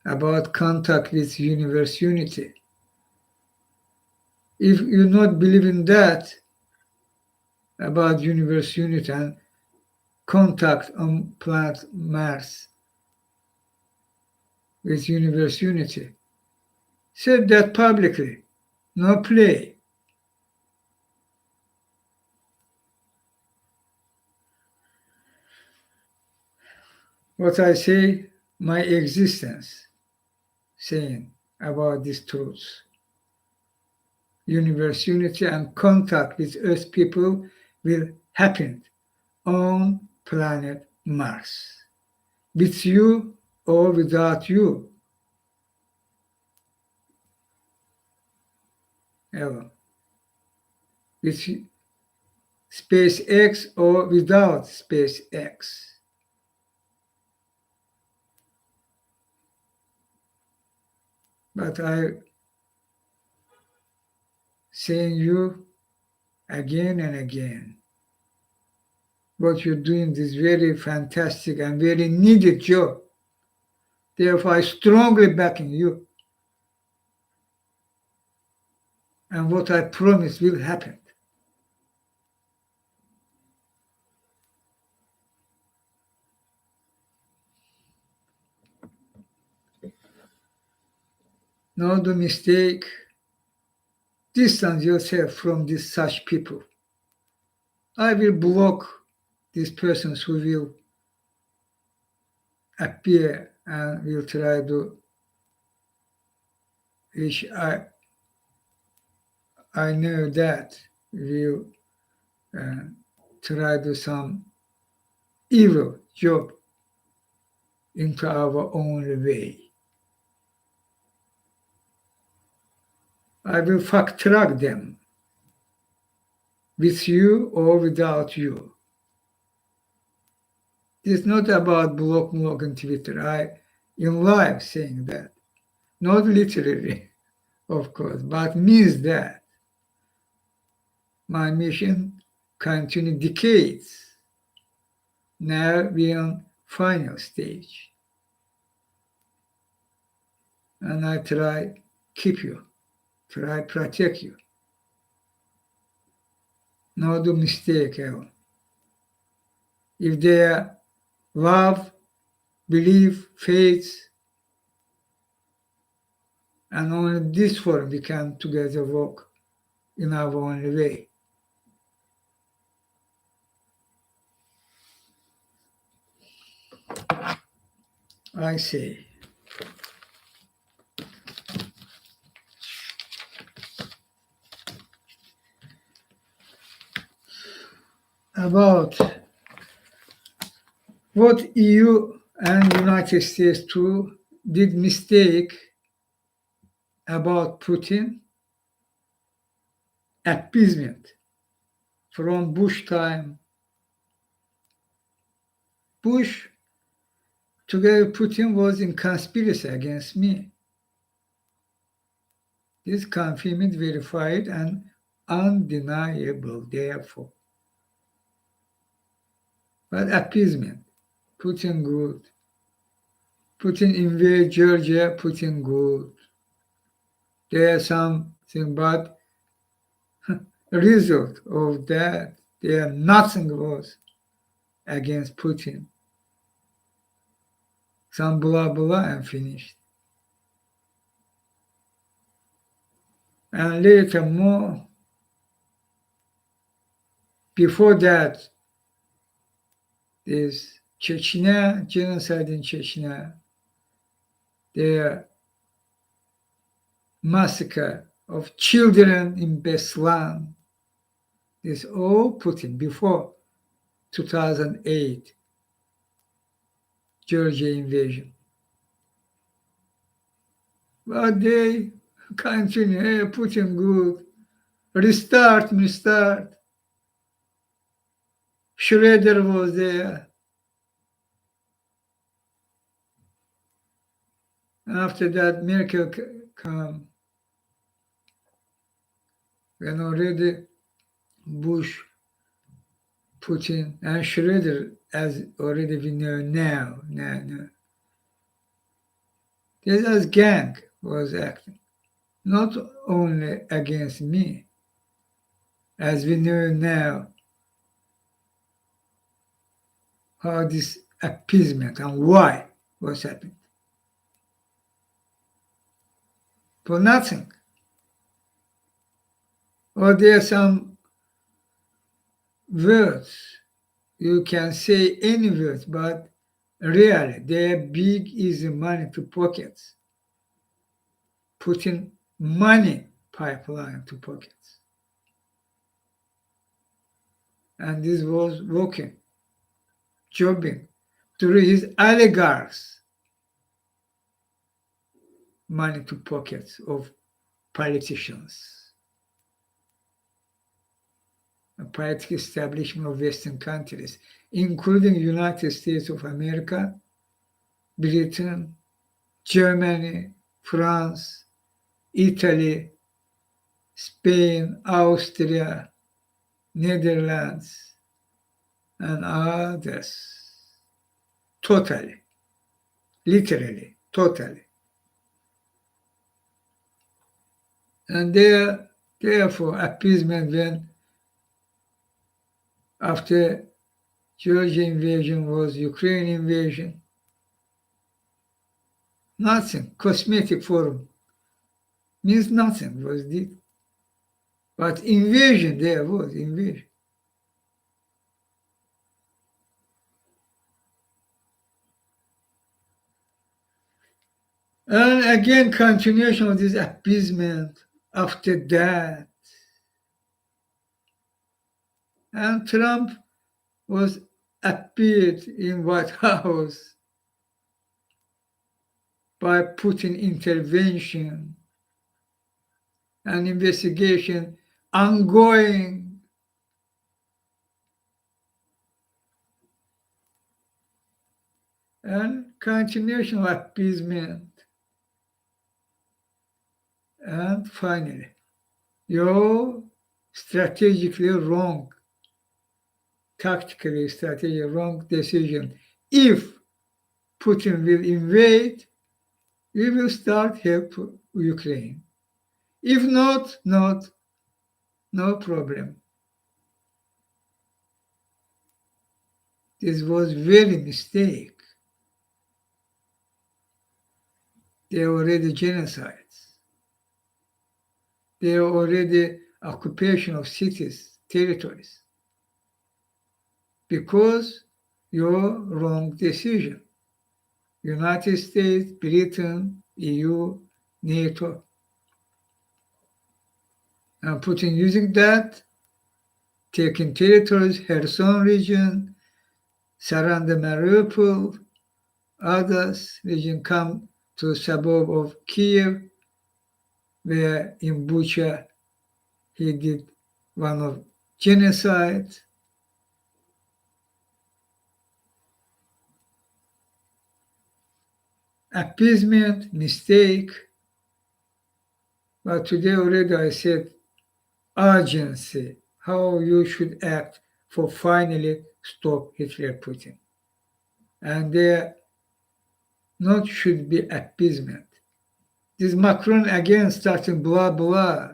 about contact with universe unity. If you not believe in that, about universe unity and contact on planet Mars with universe unity, Said that publicly. No play. What I say, my existence, saying about these truths. Universe unity and contact with Earth people will happen on planet Mars. With you or without you. Ever. With SpaceX or without SpaceX. But I saying you again and again. What you're doing is very fantastic and very needed job. Therefore, I strongly backing you. And what I promise will happen. No do mistake. Distance yourself from these such people. I will block these persons who will appear and will try to, which I know that will try to some evil job into our own way. I will fact track them with you or without you. It's not about block on Twitter. I in live saying that. Not literally, of course, but means that my mission continued decades. Now we're on final stage. And I try keep you, try protect you. No do mistake ever. If they are love, belief, faith, and only this form we can together walk in our own way. I say. About what EU and United States too did mistake about Putin, appeasement from Bush time. Bush together Putin was in conspiracy against me. This confirmed, verified, and undeniable, therefore. But appeasement, Putin good. Putin invade Georgia, Putin good. There's something, but result of that, there nothing was against Putin. Some blah blah and finished. And later more, before that, this Chechnya, genocide in Chechnya, the massacre of children in Beslan, this all Putin before 2008 Georgia invasion. But they continue, hey, Putin good, restart. Schroeder was there. After that, Merkel come. When already Bush, Putin, and Schroeder, as already we know now. This gang was acting, not only against me, as we know now, how this appeasement and why was happening. for nothing. Or there are some words, you can say any words, but really, their big easy money to pockets, putting money pipeline to pockets. And this was working, jobbing through his oligarchs, money to pockets of politicians, a political establishment of Western countries, including United States of America, Britain, Germany, France, Italy, Spain, Austria, Netherlands, and others. Totally, literally, totally. And therefore, appeasement when after Georgia invasion was Ukraine invasion, nothing, cosmetic forum, means nothing was did. But invasion, there was invasion. And again, continuation of this appeasement after that. And Trump was appeared in White House by Putin intervention and investigation ongoing. And continuation of appeasement. And finally, your strategically wrong, tactically strategically wrong decision. If Putin will invade, we will start help Ukraine. If not, no problem. This was very mistake. They are already genocides. They are already occupation of cities, territories. Because your wrong decision. United States, Britain, EU, NATO. And Putin using that, taking territories, Kherson region, surround Mariupol, others region come to suburb of Kiev, where in Bucha he did one of genocide. Appeasement, mistake. But today already I said urgency, how you should act for finally stop Hitler Putin. And there not should be appeasement. This Macron again starting blah blah.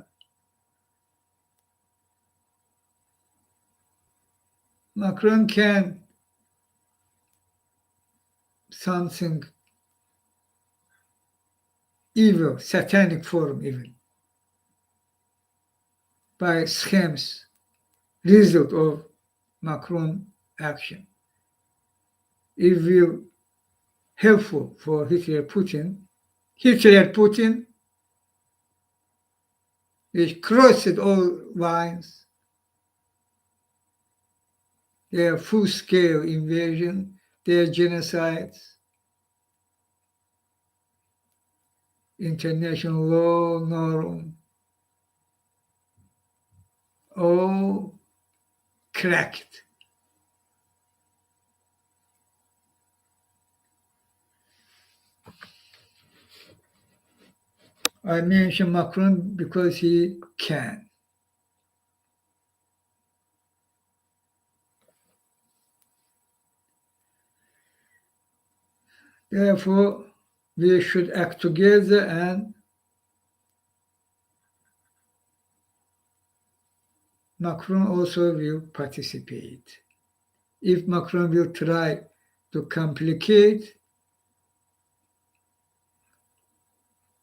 Macron can something evil, satanic form even, by schemes, result of Macron action. It will helpful for Hitler Putin, which crossed all lines, their full-scale invasion, their genocides, international law norm, all cracked. I mention Macron because he can. Therefore, we should act together, and Macron also will participate. If Macron will try to complicate,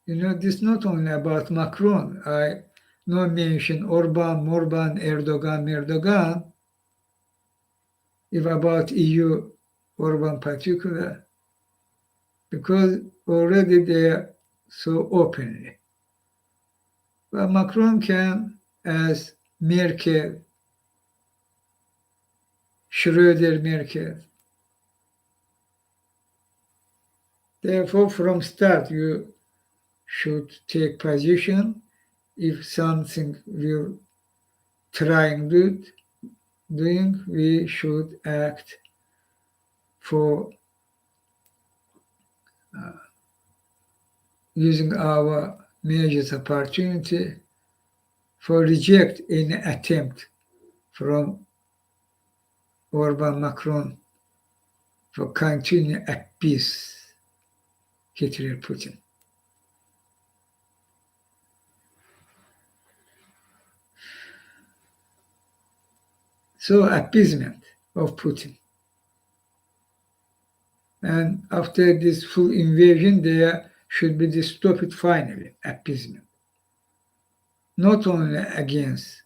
This is not only about Macron. I no mention Orban, Morban, Erdogan. If about EU, Orban particular, because already they are so openly. But Macron can, as Merkel, Schröder Merkel. Therefore, from start, you should take position. If something will trying doing, we should act for using our measures opportunity for reject any attempt from Orban Macron for continue appease Hitler Putin. So appeasement of Putin. And after this full invasion, there should be the stop it finally, appeasement. Not only against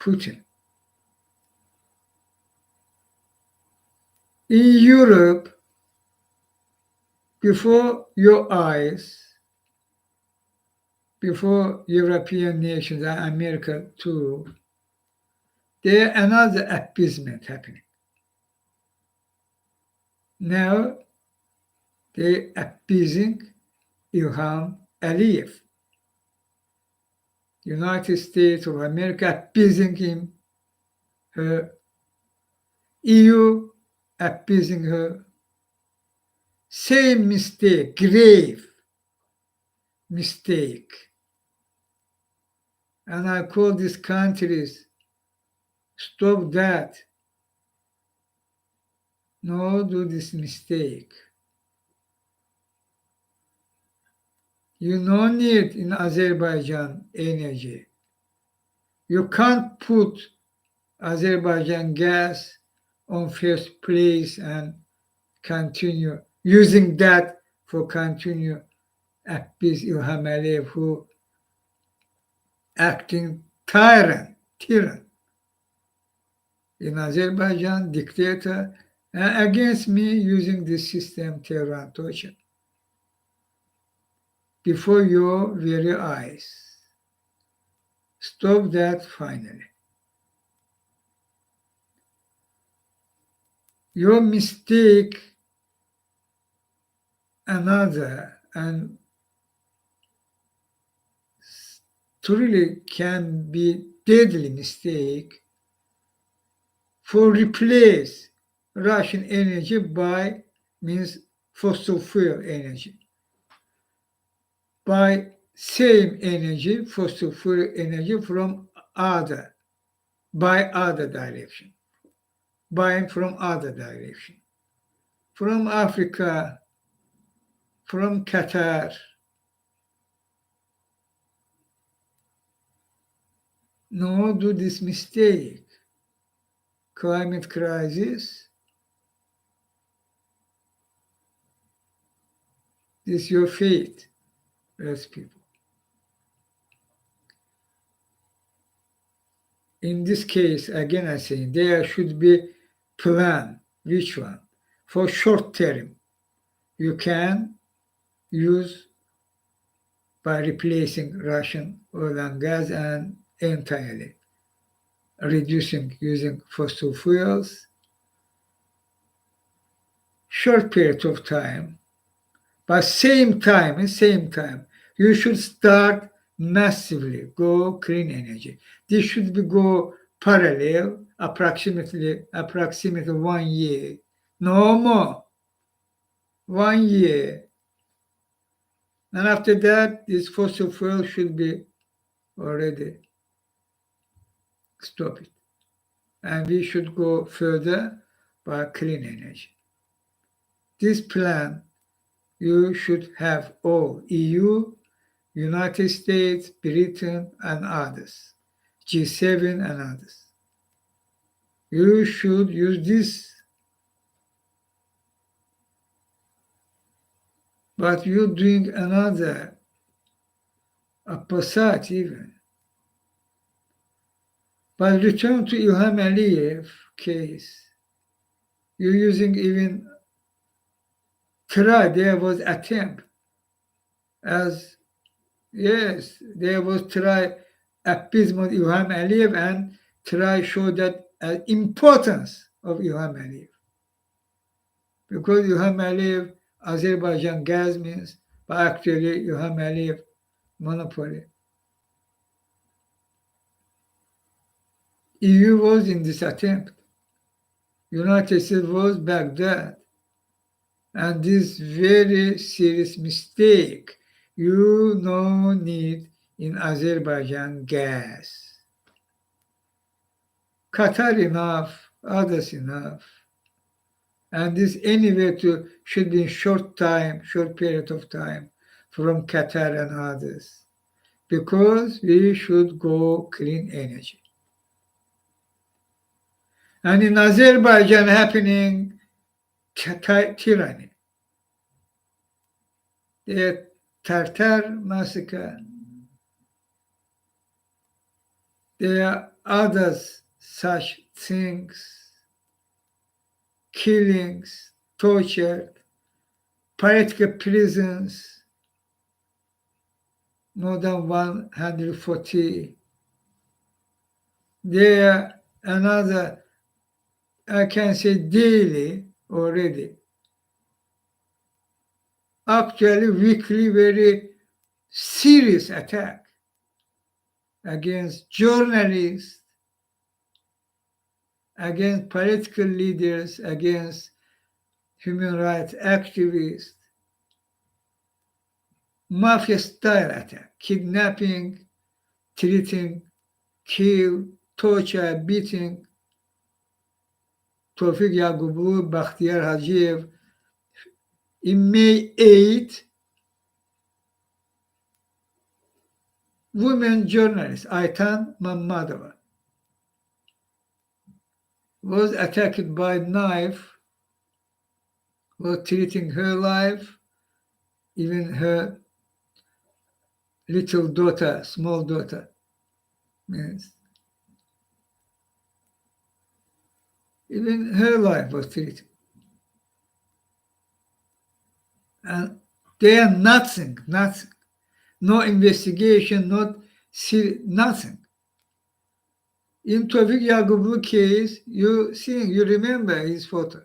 Putin. In Europe, before your eyes, before European nations and America too, there another appeasement happening. Now they appeasing Ilham Aliyev. United States of America appeasing him, her EU appeasing her. Same mistake, grave mistake. And I call these countries, stop that. No, do this mistake. You no need in Azerbaijan energy. You can't put Azerbaijan gas on first place and continue using that for continue appease Ilham Aliyev, who acting tyrann in Azerbaijan, dictator, and against me using this system, Tehran torture, before your very eyes. Stop that finally. Your mistake, another, and truly can be deadly mistake for replace Russian energy by means fossil fuel energy. By same energy, fossil fuel energy from other, by other direction, buying from other direction, from Africa, from Qatar. No, do this mistake. Climate crisis, this is your fate, as people. In this case, again I say, there should be plan. Which one? For short term, you can use by replacing Russian oil and gas and entirely reducing using fossil fuels. Short period of time, but same time, you should start massively go clean energy. This should be go parallel, approximately 1 year, no more, 1 year. And after that, this fossil fuel should be already stopped. And we should go further by clean energy. This plan, you should have all EU, United States, Britain, and others, G7 and others. You should use this. But you're doing another Abbasat even. But return to Ilham Aliyev case. You're using even try. There was attempt as yes, there was try appeasement Ilham Aliyev and try show that importance of Ilham Aliyev. Because Ilham Aliyev, Azerbaijan gas means, but actually Ilham Aliyev monopoly. EU was in this attempt. United States was back there. And this very serious mistake. You no need in Azerbaijan gas. Qatar enough, others enough. And this anyway should be in short period of time from Qatar and others. Because we should go clean energy. And in Azerbaijan happening tyranny. The Tartar massacre. There are others such things, killings, torture, political prisons, more than 140. There another, I can say daily already. Actually weekly very serious attack against journalists, against political leaders, against human rights activists, mafia-style attack, kidnapping, treating, kill, torture, beating. Tawfiq Yaqublu, Bakhtiyar Hajiev. In May 8, women journalist Aytan Mammadova was attacked by knife, was treating her life, even her little daughter, small daughter. Yes. Even her life was treated. And they are nothing. No investigation, nothing. In Tawfiq Yaqublu case, you remember his photo.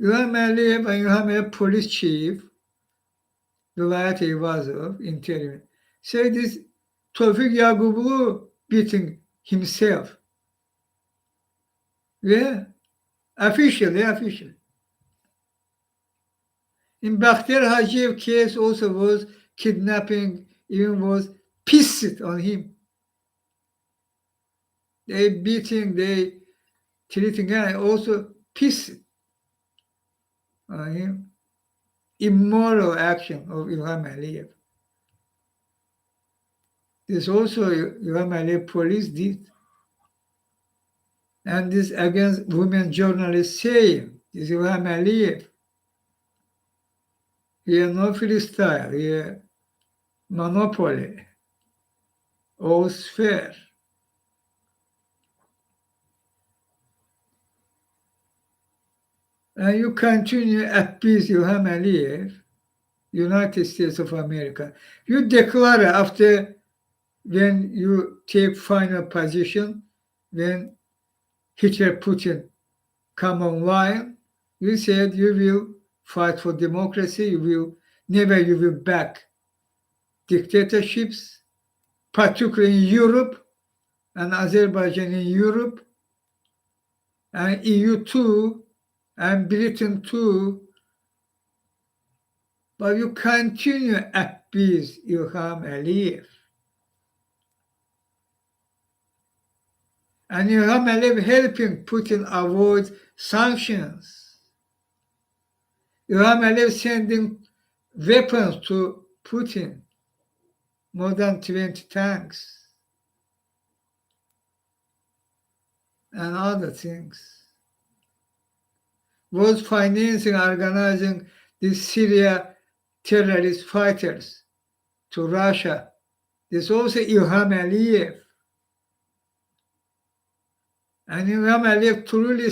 İlham Aliyev and İlham Aliyev police chief, Vilayet Eyvazov, interim, said this Tawfiq Yaqublu beating himself. Yeah, officially. In Bakhtiar Hajiev case also was kidnapping, even was pissed on him. They beating, they treating, and also pissed on him. Immoral action of Ilham Aliyev. This also Ilham Aliyev police did. And this against women journalists saying, this Ilham Aliyev, he had no freestyle, he had monopoly, all fair. And you continue appease Ilham Aliyev, United States of America. You declare after when you take final position, when Hitler, Putin come online, you said you will fight for democracy, you will back dictatorships, particularly in Europe and Azerbaijan in Europe, and EU too, and Britain too. But you continue appease Ilham Aliyev. And Ilham Aliyev helping Putin avoid sanctions. Ilham Aliyev sending weapons to Putin, more than 20 tanks, and other things. Was financing, organizing this Syria terrorist fighters to Russia. There's also Ilham Aliyev. And Ilham Aliyev truly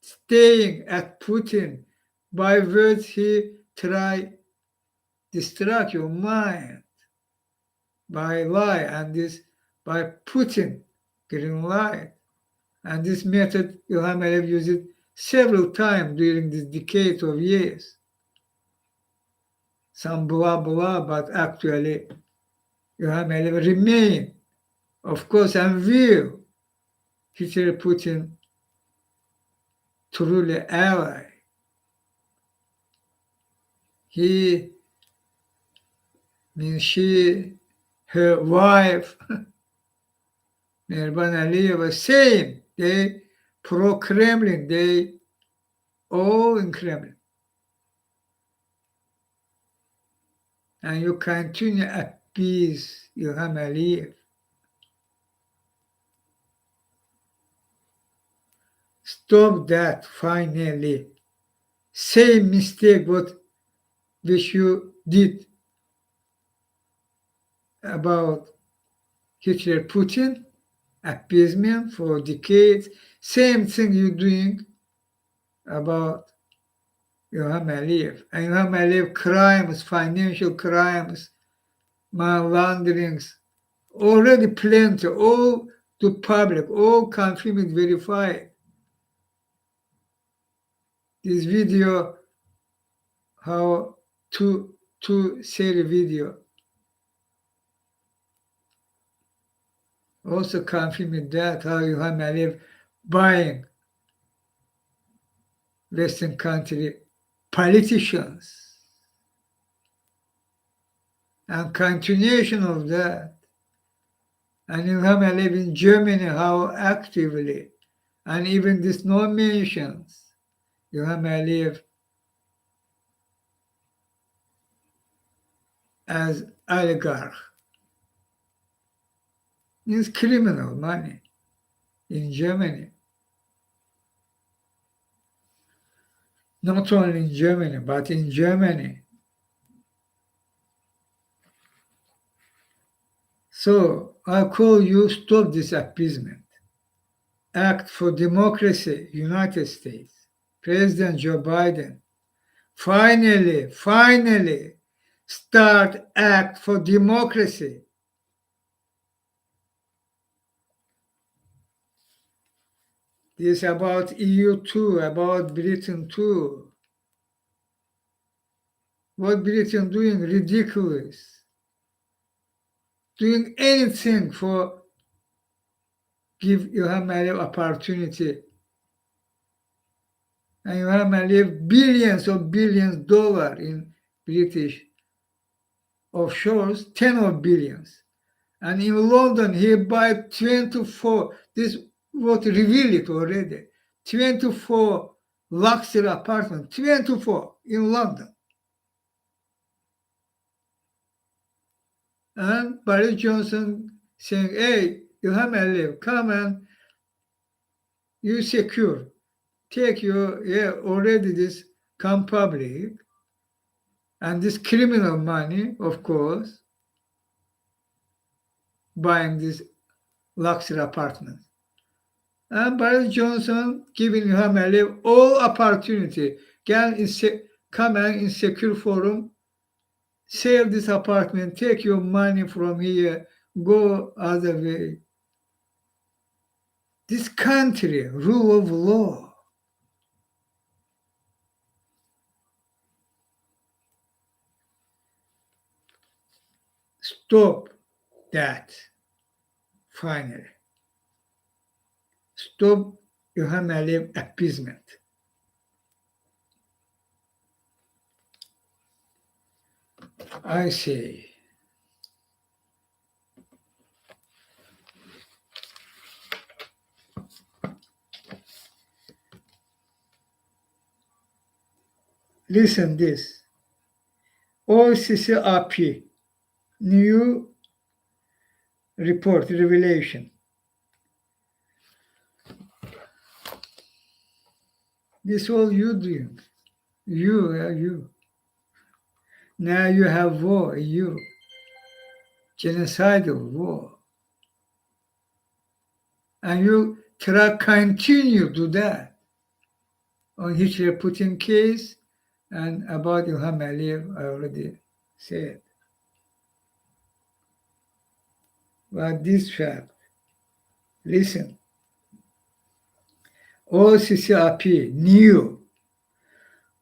staying at Putin by words he try distract your mind by lie and this by Putin green light. And this method Ilham Aliyev used it several times during this decade of years. Some blah blah, but actually Ilham Aliyev remain, of course, and will Hitler Putin truly ally. He means she, her wife, Mehriban Aliyeva, same. They pro-Kremlin, they all in Kremlin. And you continue appease Ilham Aliyev. Stop that finally. Same mistake which you did about Hitler Putin, appeasement for decades. Same thing you're doing about Ilham Aliyev. And Ilham Aliyev crimes, financial crimes, money launderings, already plenty, all to public, all confirmed, verified. This video, how to share video, also confirmed that how Ilham Aliyev buying Western country politicians. And continuation of that. And Ilham Aliyev in Germany, how actively, and even this no mentions Ilham Aliyev as oligarch. It's criminal money in Germany. Not only in Germany, but in Germany. So I call you, stop this appeasement. Act for democracy, United States. President Joe Biden. Finally, start act for democracy. This about EU too, about Britain too. What Britain doing? Ridiculous. Doing anything for give Ilham Aliyev opportunity. And Ilham Aliyev billions dollars in British offshores, 10 of billions. And in London, he buy 24, this what reveal it already, 24 luxury apartment, 24 in London. And Boris Johnson saying, hey, Ilham Aliyev, come and you secure, take your, already this come public, and this criminal money, of course, buying this luxury apartment. And Boris Johnson giving Ilham Aliyev all opportunity, come and in secure forum, sell this apartment, take your money from here, go other way. This country, rule of law. Stop that, finally. Stop Ilham Aliyev appeasement. I say, listen this. OCCRP, new report, revelation. This all you doing. You. Now you have war in Europe, genocidal war. And you try continue to that on Hitler-Putin case, and about Ilham Aliyev, I already said. But this fact, listen, OCCRP knew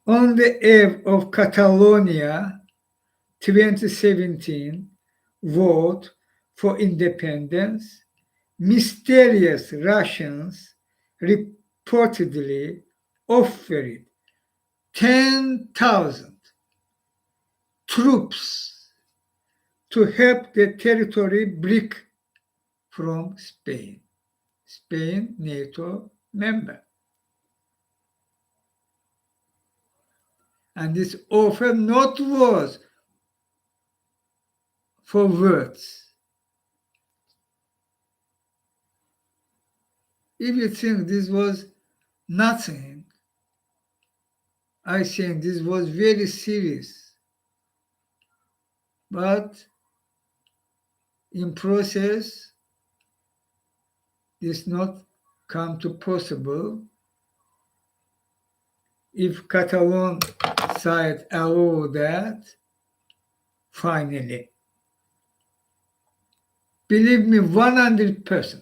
on the eve of Catalonia 2017 vote for independence, mysterious Russians reportedly offered 10,000 troops to help the territory break from Spain. Spain, NATO member. And this offer not was for words. If you think this was nothing, I think this was very serious. But in process, this not come to possible if Catalan side allow that finally. Believe me, 100%.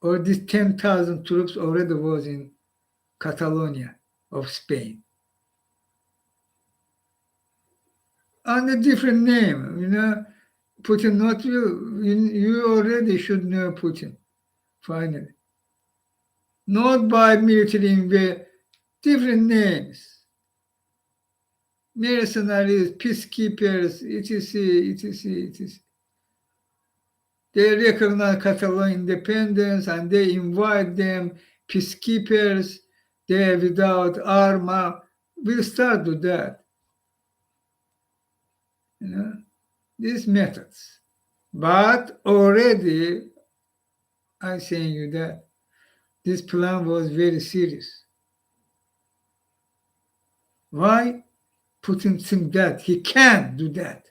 Or these 10,000 troops already was in Catalonia of Spain. Under different name, Putin not you already should know Putin, finally. Not by military invasion, different names. Mercenaries, peacekeepers, etc., etc., etc. They recognize Catalan independence and they invite them, peacekeepers, they without armor. We'll start with that. These methods. But already, I'm saying you that this plan was very serious. Why Putin think that he can do that?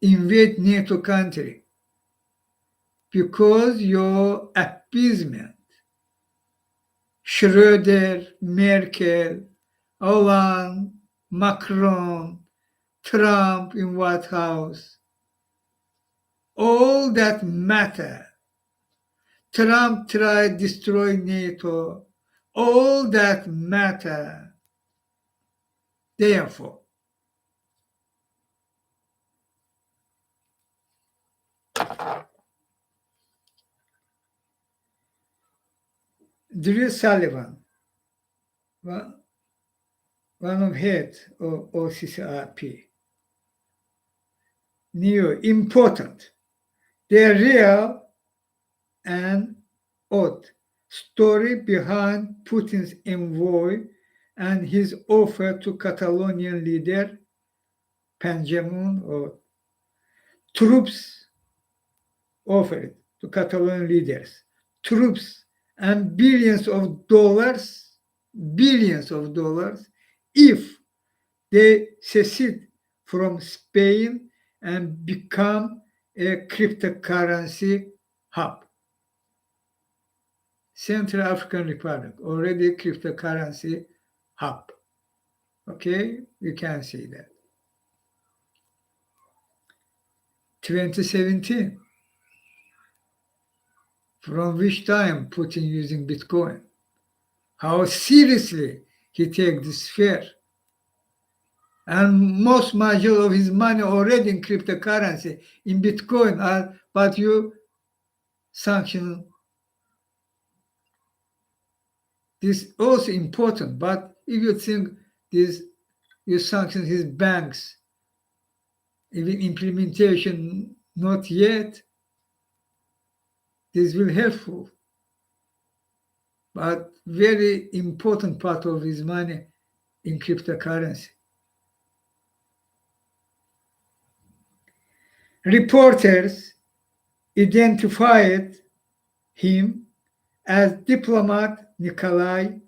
Invade NATO country because your appeasement. Schröder, Merkel, Hollande, Macron, Trump in White House, all that matter. Trump tried destroy NATO, all that matter. Therefore, Drew Sullivan, one of head of OCCRP, knew important, the real and odd story behind Putin's envoy and his offer to Catalonian leader Panjamun or troops offered to Catalonian leaders, troops and billions of dollars if they secede from Spain and become a cryptocurrency hub. Central African Republic, already cryptocurrency hub. Okay, you can see that. 2017. From which time Putin using Bitcoin? How seriously he take this fear? And most majority of his money already in cryptocurrency, in Bitcoin, but you sanction. This also important, but if you think this, you sanction his banks, even implementation not yet, this will helpful. But very important part of his money in cryptocurrency. Reporters identified him as diplomat Nikolai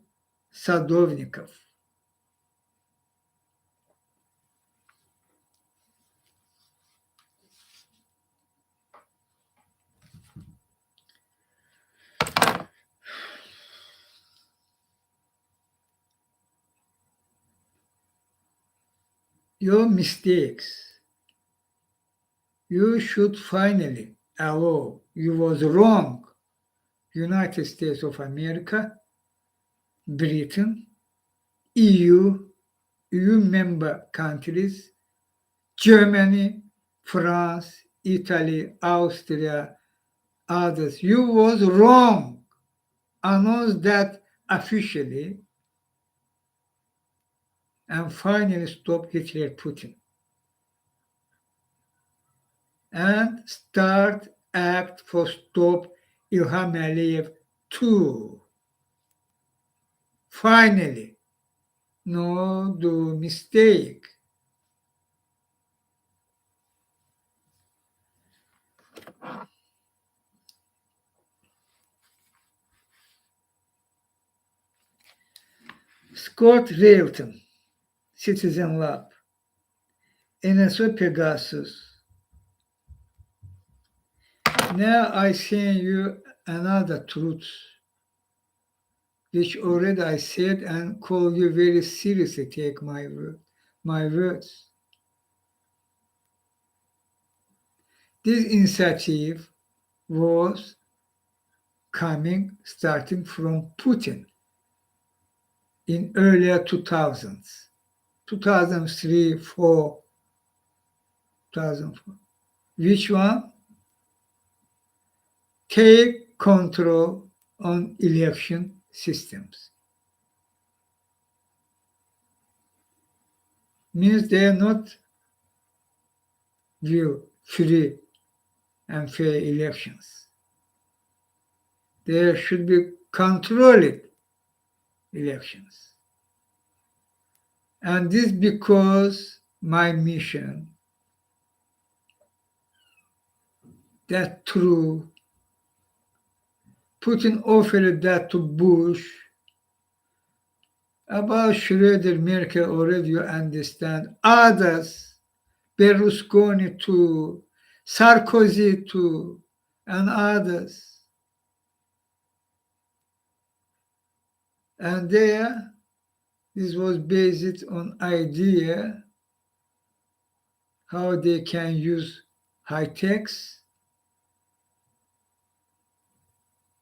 Sadovnikov. your mistakes. You should finally allow you was wrong. United States of America, Britain, EU, EU member countries, Germany, France, Italy, Austria, others. You was wrong. Announce that officially and finally stop Hitler Putin. And start act for stop Ilham Aliyev too. Finally, no do mistake. Scott Railton, Citizen Lab, NSO Pegasus. Now I send you another truth, which already I said and call you very seriously. Take my words. This initiative was starting from Putin in earlier 2000s, 2003, 4, 2004. Which one? Take control on election systems. Means they are not view free and fair elections. There should be controlled elections. And this because my mission that through Putin offered that to Bush. About Schroeder, Merkel already you understand. Others, Berlusconi too, Sarkozy too, and others. And there, this was based on idea how they can use high techs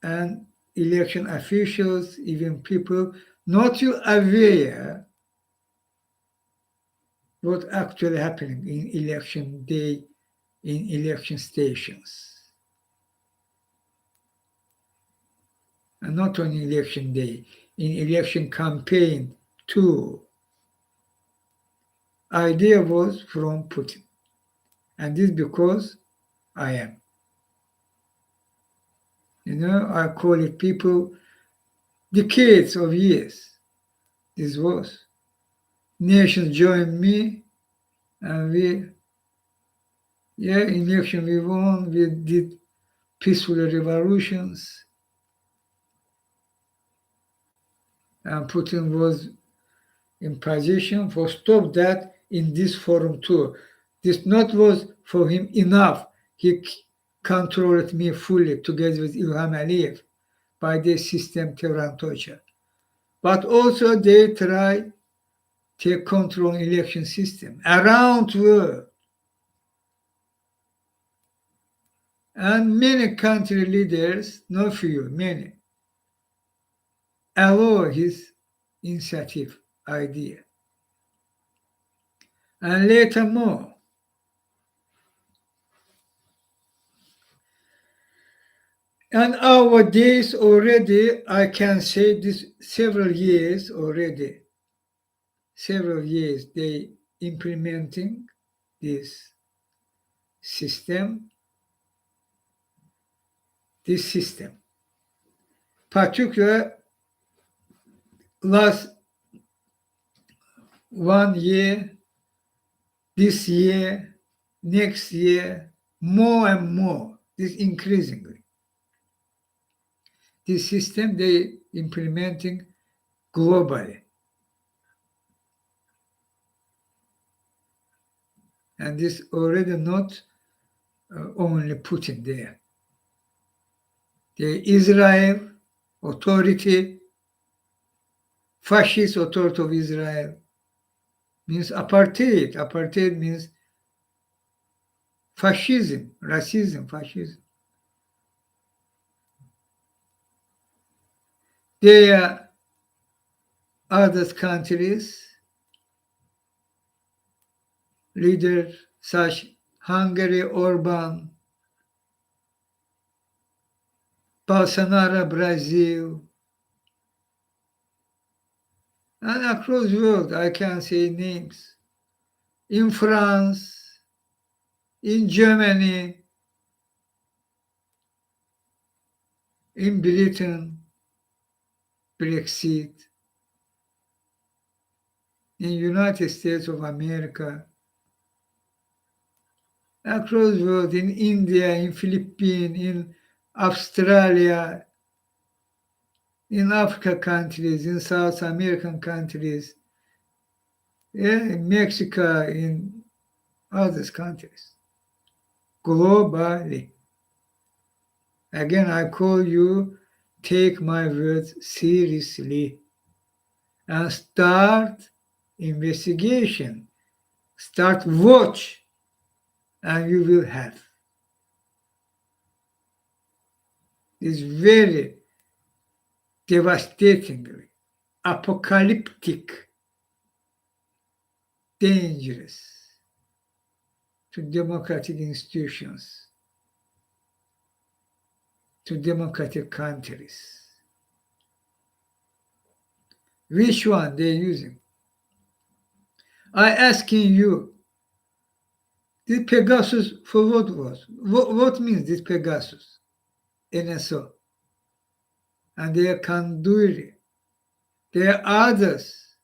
and election officials, even people not you aware what actually happening in election day, in election stations. And not on election day, in election campaign too. Idea was from Putin. And this because I am. I call it people decades of years. This was. Nations joined me and election we won, we did peaceful revolutions. And Putin was in position for stop that in this forum too. This not was for him enough. He controlled me fully together with Ilham Aliyev by the system Tehran torture. But also they try to control election system around the world. And many country leaders, not few, many, allow his initiative idea. And later more. And nowadays already, I can say this several years already, they implementing this system, particularly last 1 year, this year, next year, more and more, this increasingly. This system they implementing globally. And this already not only Putin there. The Israel authority, fascist authority of Israel, means apartheid. Apartheid means fascism, racism, fascism. There are other countries, leaders such Hungary, Orban, Bolsonaro, Brazil, and across the world, I can say names. In France, in Germany, in Britain, Brexit, in United States of America, across the world, in India, in Philippines, in Australia, in Africa countries, in South American countries, yeah, in Mexico, in other countries, globally. Again, I call you, take my words seriously and start investigation, start watch, and you will have. It's very devastatingly, apocalyptic, dangerous to democratic institutions, to democratic countries. Which one they're using? I asking you, this Pegasus for what was? What means this Pegasus? NSO. And they are Kanduri. There are others,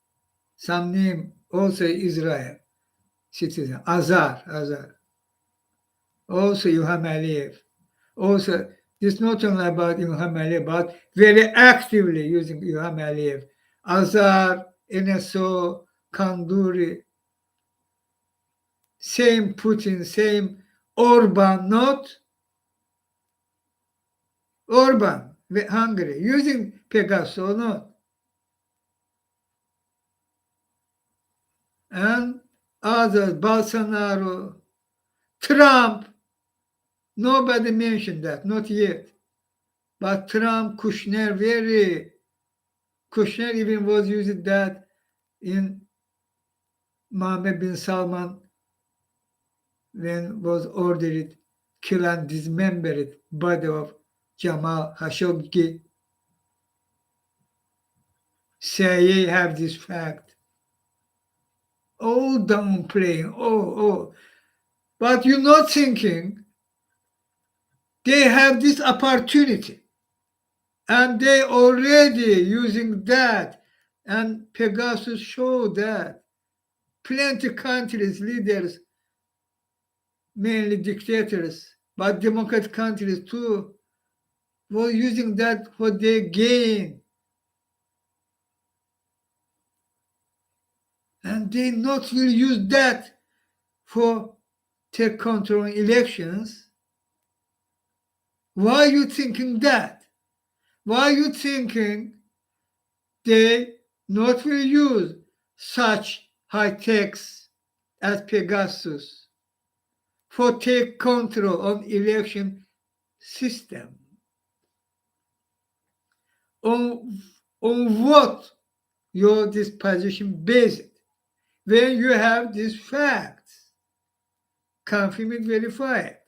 some name also Israel citizen, Azar. Also Ilham Aliyev. Also, it's not only about Ilham Aliyev, but very actively using Ilham Aliyev. Azar, NSO, Kanduri, same Putin, same Orban, not Orban, Hungary, using Pegasus or not. And others, Bolsonaro, Trump, nobody mentioned that, not yet. But Trump, Kushner, Kushner even was using that in Mohammed bin Salman when was ordered kill and dismembered body of Jamal Khashoggi. CIA have this fact. Oh, downplaying. Oh. But you're not thinking they have this opportunity and they already using that, and Pegasus show that plenty countries, leaders, mainly dictators, but democratic countries too, were using that for their gain. And they not will use that for take control in elections. Why are you thinking that? Why are you thinking they not will use such high techs as Pegasus for take control on election system? On what your disposition based when you have these facts? Confirm it, verify it.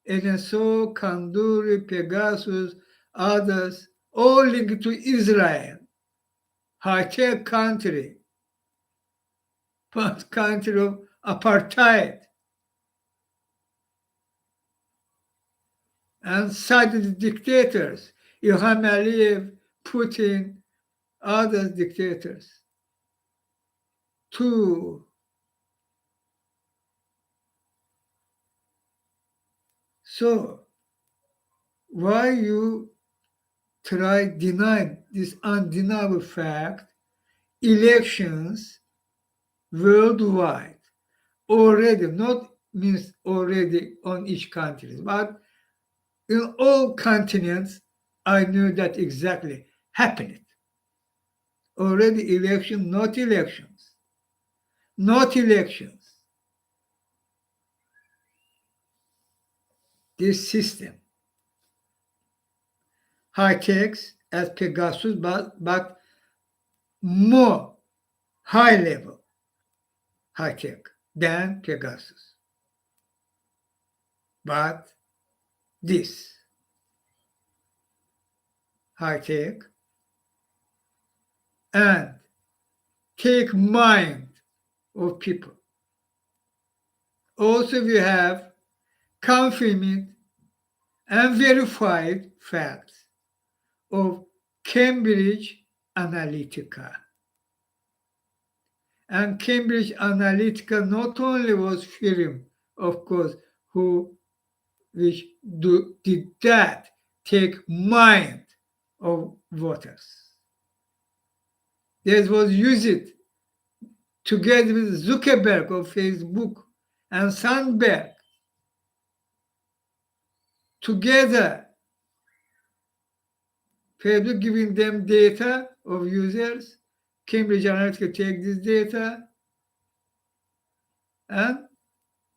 NSO, Kanduri, Pegasus, others, all linked to Israel, high-tech country, but country of apartheid, and sided dictators, Ilham Aliyev, Putin, other dictators. Two. So, why you try deny this undeniable fact? Elections worldwide already, not means already on each country, but in all continents, I knew that exactly happened. Already election, not elections. not elections. This system, high tech as Pegasus, but more high level high tech than Pegasus. But this high tech and take mind of people. Also, we have confirmed and verified facts of Cambridge Analytica. And Cambridge Analytica not only was firm, of course, which did that, take mind of voters. This was used together with Zuckerberg of Facebook and Sandberg together. Facebook giving them data of users, Cambridge Analytica take this data and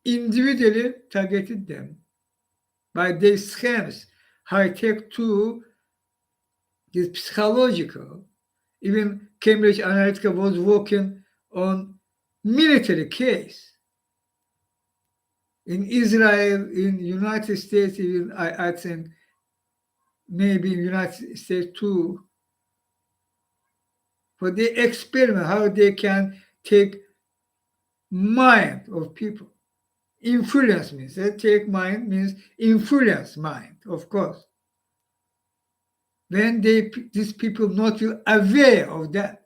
individually targeted them by their schemes, high-tech too, is psychological. Even Cambridge Analytica was working on military case. In Israel, in United States, even I think maybe in United States too, for the experiment, how they can take mind of people. Influence means take mind means influence mind, of course. When these people not aware of that,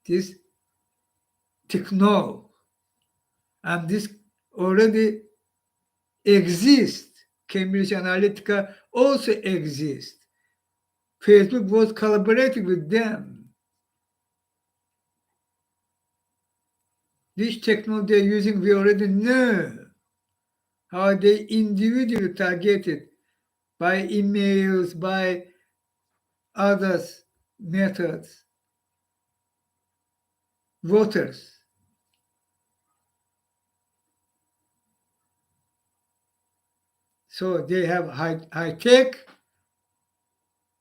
this technology and this already exists. Cambridge Analytica also exists. Facebook was collaborating with them. This technology they're using, we already know how they individually targeted by emails, by others methods, voters. So they have high tech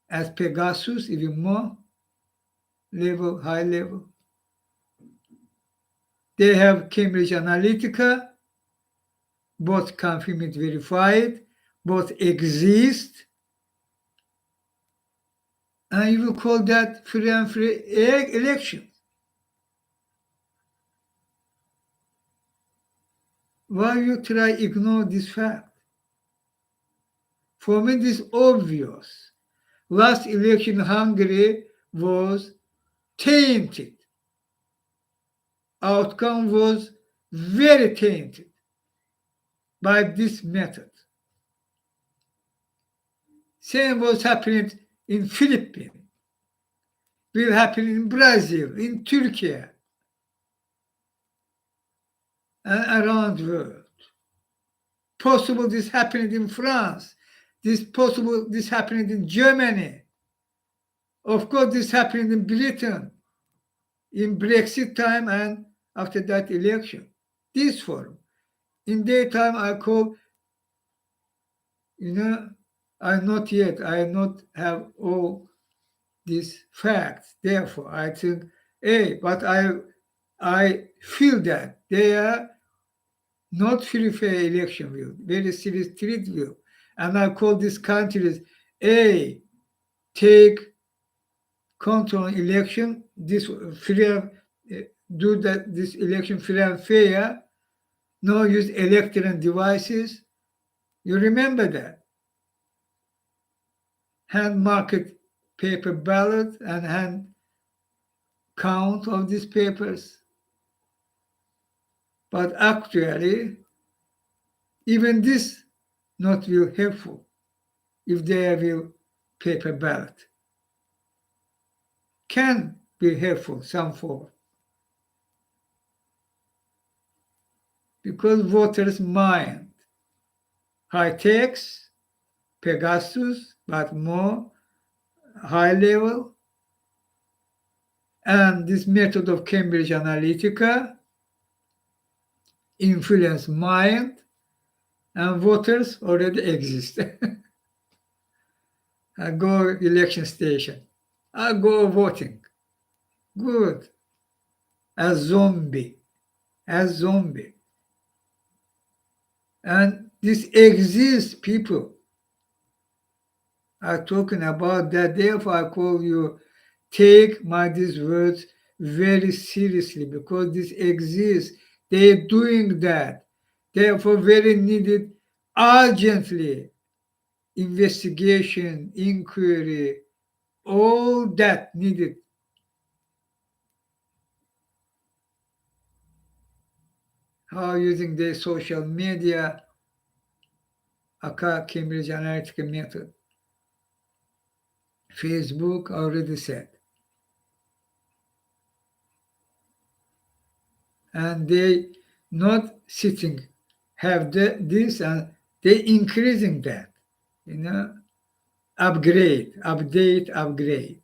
as Pegasus, even more level, high level. They have Cambridge Analytica, both confirmed, verified, both exist. And you will call that free and fair election. Why you try ignore this fact? For me, this is obvious. Last election in Hungary was tainted. Outcome was very tainted by this method. Same was happening in Philippines, will happen in Brazil, in Turkey, and around the world. Possible this happening in France. This happening in Germany. Of course, this happening in Britain, in Brexit time and after that election. This forum. In daytime, I call, I not have all these facts. Therefore, I think, but I feel that they are not free fair election view, very serious threat view. And I call these countries, take control election, this free, do that this election free and fair, no use electronic devices. You remember that. Hand market paper ballot and hand count of these papers. But actually, even this not will helpful if they will paper ballot. Can be helpful some form. Because voters mind high techs, Pegasus, but more high level And this method of Cambridge Analytica influence mind, and voters already exist. I go election station. I go voting. Good. As zombie. As zombie. And this exists, people are talking about that. Therefore, I call you, take these words very seriously, because this exists. They're doing that. Therefore, very needed urgently investigation, inquiry, all that needed. How using the social media, aka Cambridge Analytica method. Facebook already said. And they not sitting, have this, and they increasing that, you know, upgrade, update, upgrade.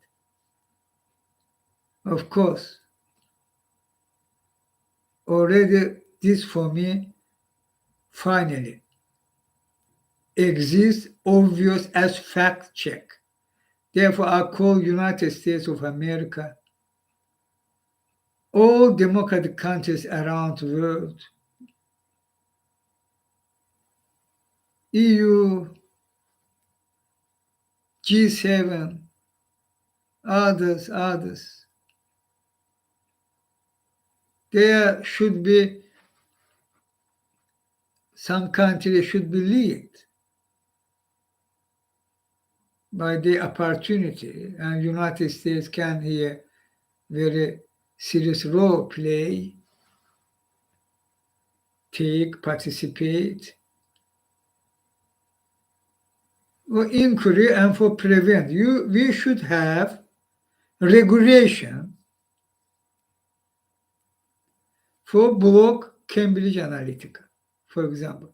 Of course, already this for me finally exists obvious as fact check. Therefore, I call United States of America, all democratic countries around the world, EU, G7, others. There should be some countries should be led by the opportunity, and United States can here very serious role play, take, participate, for inquiry and for prevent. We should have regulation for block Cambridge Analytica, for example.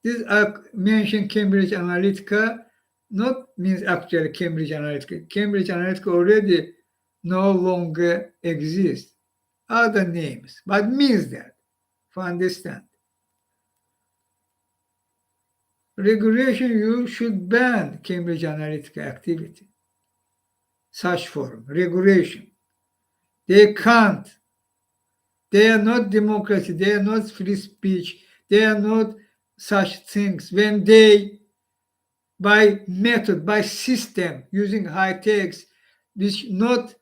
This I mentioned Cambridge Analytica, not means actually Cambridge Analytica. Cambridge Analytica already no longer exists. Other names, but means that, for understand. Regulation, you should ban Cambridge Analytica activity. Such forum, regulation. They can't. They are not democracy. They are not free speech. They are not such things. When they, by method, by system, using high techs, which not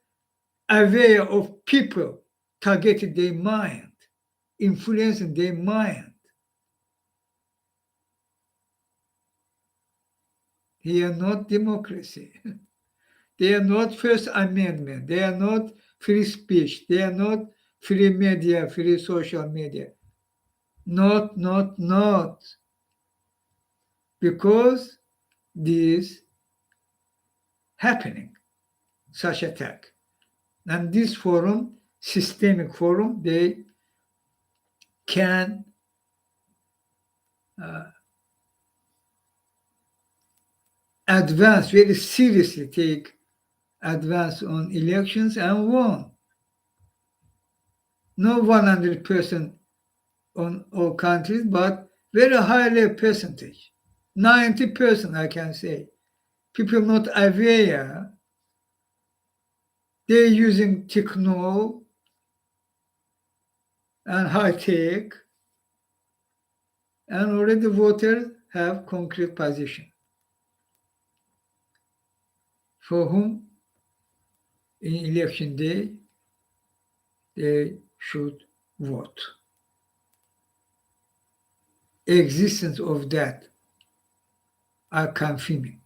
aware of people, targeting their mind, influencing their mind. They are not democracy. They are not First Amendment. They are not free speech. They are not free media, free social media. Not. Because this happening, such attack. And this forum, systemic forum, they can advance, very seriously take advance on elections and won. No 100% on all countries, but very high percentage. 90%, I can say. People not aware, they're using techno and high tech, and already voters have concrete position for whom in election day they should vote. Existence of that are confirming.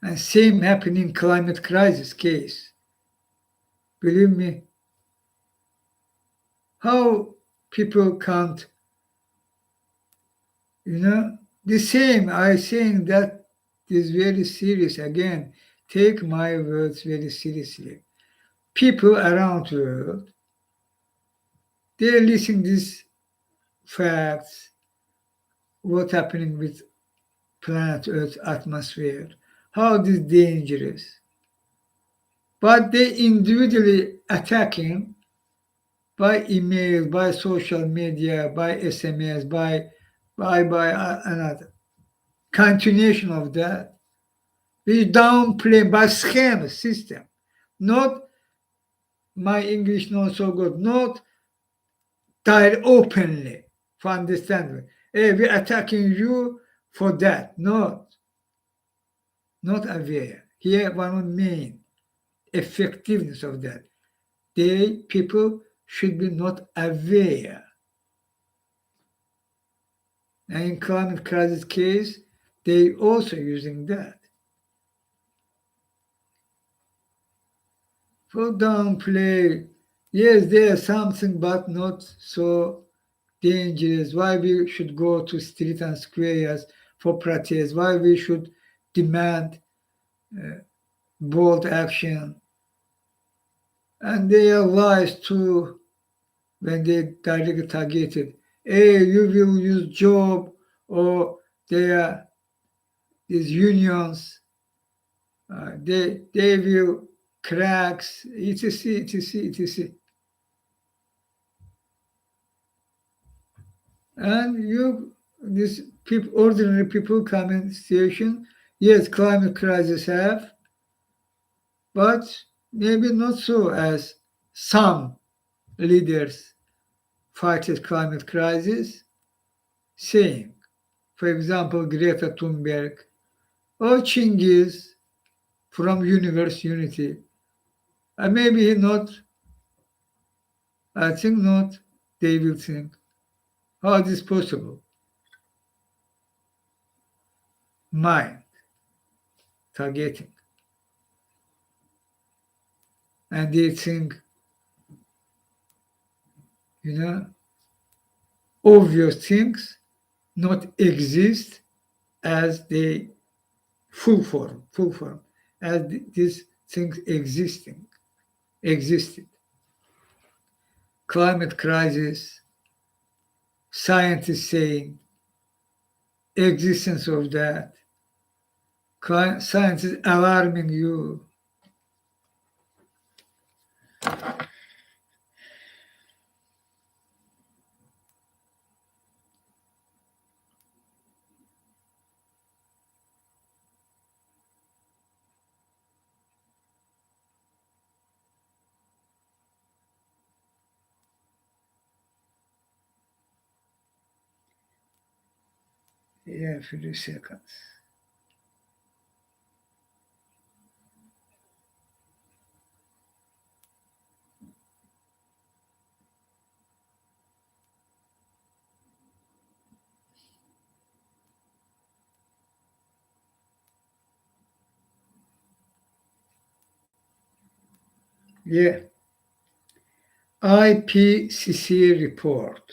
And same happening climate crisis case. Believe me, how people can't, the same, I saying that is very serious. Again, take my words very seriously. People around the world, they're listening these facts, what's happening with planet Earth atmosphere, how this dangerous. but they individually attacking by email, by social media, by SMS, by another continuation of that. We downplay by scam system, not my English not so good, not tell openly for understanding. Hey, we're attacking you for that. Not aware. Here one main effectiveness of that. People should be not aware. And in climate crisis case, they also using that. For downplay, yes, there's something, but not so dangerous. Why we should go to street and squares for protest? Why we should demand bold action? And they are lies too when they directly targeted. Hey, you will use job or their these unions. They will cracks etc etc. And these people, ordinary people come in situation. Yes, climate crisis have, but maybe not so as some leaders fighted climate crisis, saying, for example, Greta Thunberg or Chinghiz from Universe Unity. And maybe not, I think not, they will think, how is this possible? Mind targeting. And they think, obvious things not exist as they full form, as these things existed. Climate crisis, scientists saying existence of that, science is alarming you. Yeah, a few seconds. Yeah. IPCC report.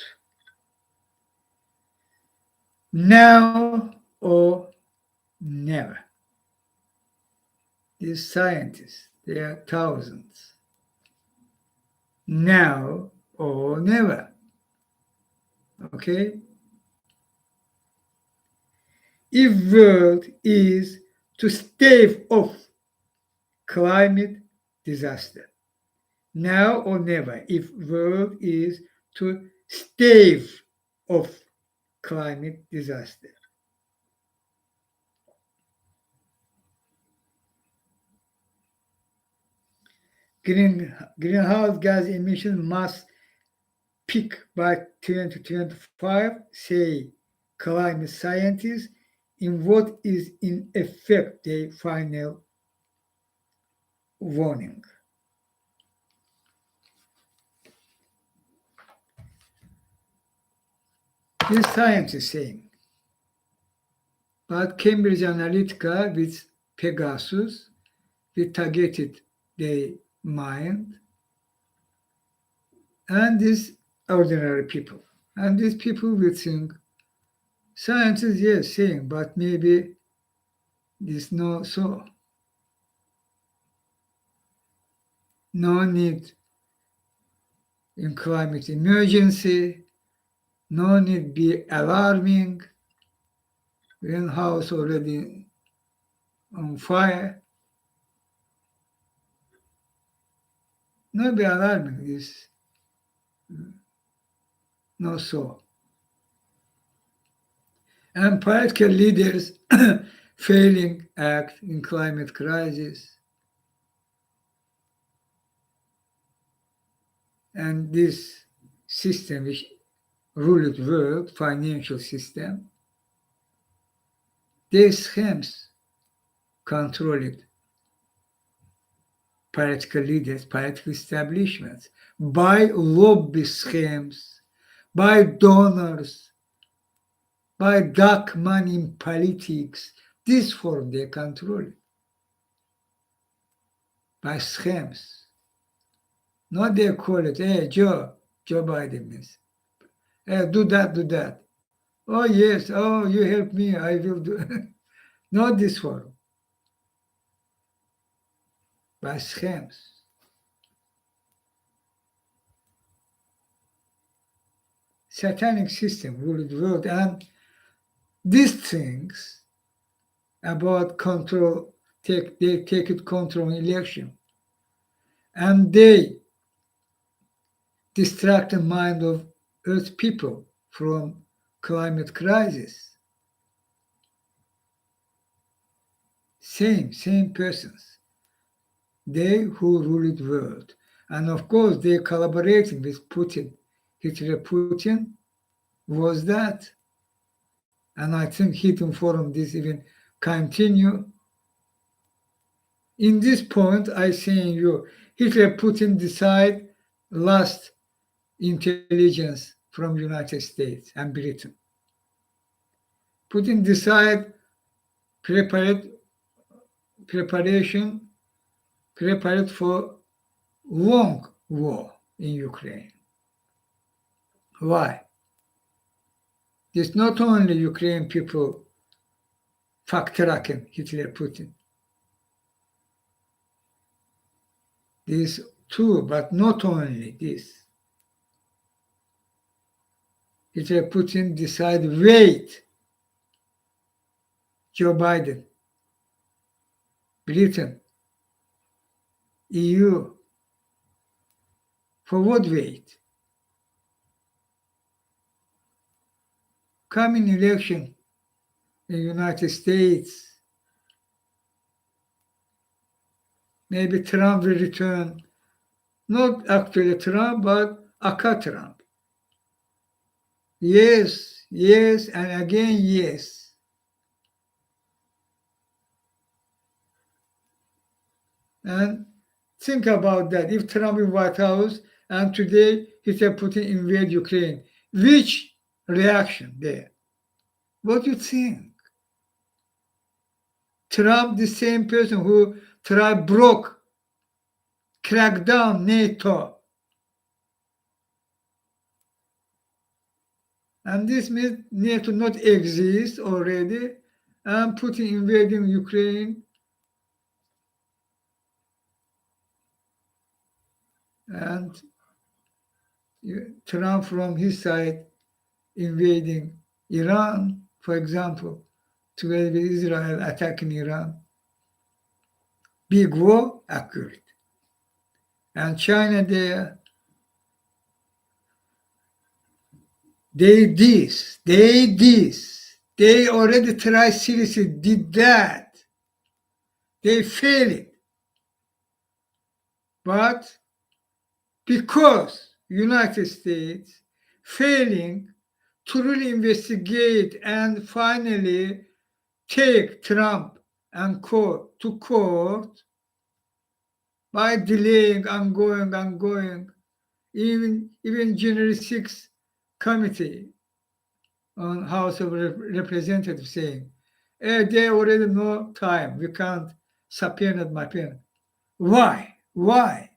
Now or never. These scientists, they are thousands. Now or never. Okay? If world is to stave off climate disaster. Now or never. If world is to stave off climate disaster. Greenhouse gas emissions must peak by 2025, say climate scientists, in what is in effect their final warning. This scientists saying, but Cambridge Analytica with Pegasus, we targeted their mind, and these ordinary people. And these people will think, scientists, yes, saying, but maybe this no so. No need in climate emergency, no need be alarming, greenhouse already on fire. no be alarming. Is no so. And political leaders failing act in climate crisis. And this system which ruled world, financial system, their schemes control it. Political leaders, political establishments, by lobby schemes, by donors, by dark money in politics. This form they control it. By schemes. Not they call it, hey, Joe Biden means. Hey, do that, do that. Oh, yes, oh, you help me, I will do. Not this form. By schemes. Satanic system ruled the world, and these things about control, they take it control in election, and they distract the mind of Earth people from climate crisis. Same persons, they who ruled the world, and of course they collaborating with Putin. Hitler Putin was that, and I think hidden forum this even continue. In this point, I saying you, Hitler Putin decide last intelligence from United States and Britain. Putin decide prepared for long war in Ukraine. Why? It's not only Ukrainian people fact-tracking Hitler Putin. This too, but not only this. Hitler Putin decide, wait, Joe Biden, Britain, EU, for what wait? Coming election in the United States, maybe Trump will return, not actually Trump, but Aka Trump. Yes, yes, and again, yes. And think about that. If Trump in White House and today Hitler Putin invade Ukraine, which reaction there? What do you think? Trump, the same person who tried crack down NATO. And this means NATO not exist already, and Putin invading Ukraine, and Trump from his side invading Iran, for example, together with Israel attacking Iran. Big war occurred. And China there, they already tried seriously, did that. They failed. But because United States failing to really investigate and finally take Trump and court to court by delaying ongoing, even January 6th committee on House of Representatives saying, they already know time, we can't subpoena my pen. Why? Why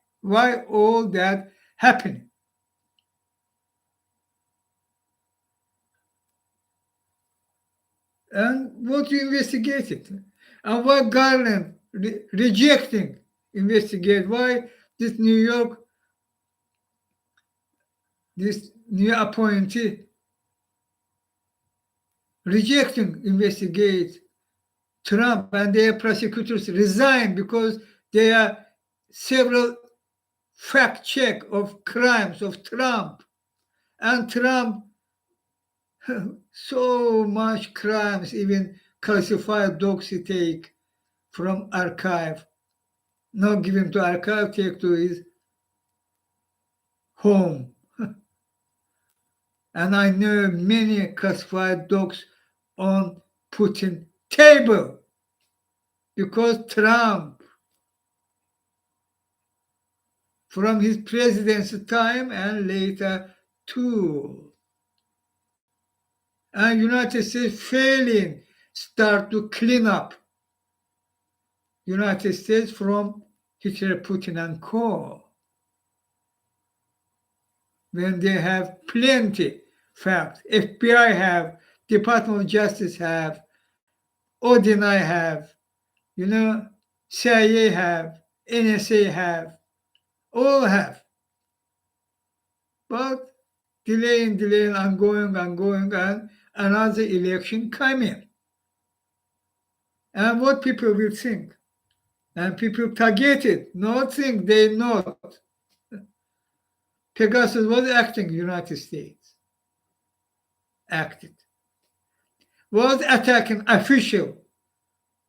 all that happening? And what you investigated? And why Garland rejecting investigate? Why this New appointee rejecting investigate Trump, and their prosecutors resign because there are several fact check of crimes of Trump. And Trump, so much crimes, even classified docs he take from archive, not give him to archive, take to his home. And I know many classified docs on Putin table because Trump, from his presidency time and later too, and United States failing start to clean up United States from Hitler, Putin, and co. When they have plenty facts, FBI have, Department of Justice have, ODNI have, CIA have, NSA have, all have. But delaying, ongoing, and another election coming. And what people will think? And people targeted, not think they not. Pegasus was acting United States. Acted. Was attacking official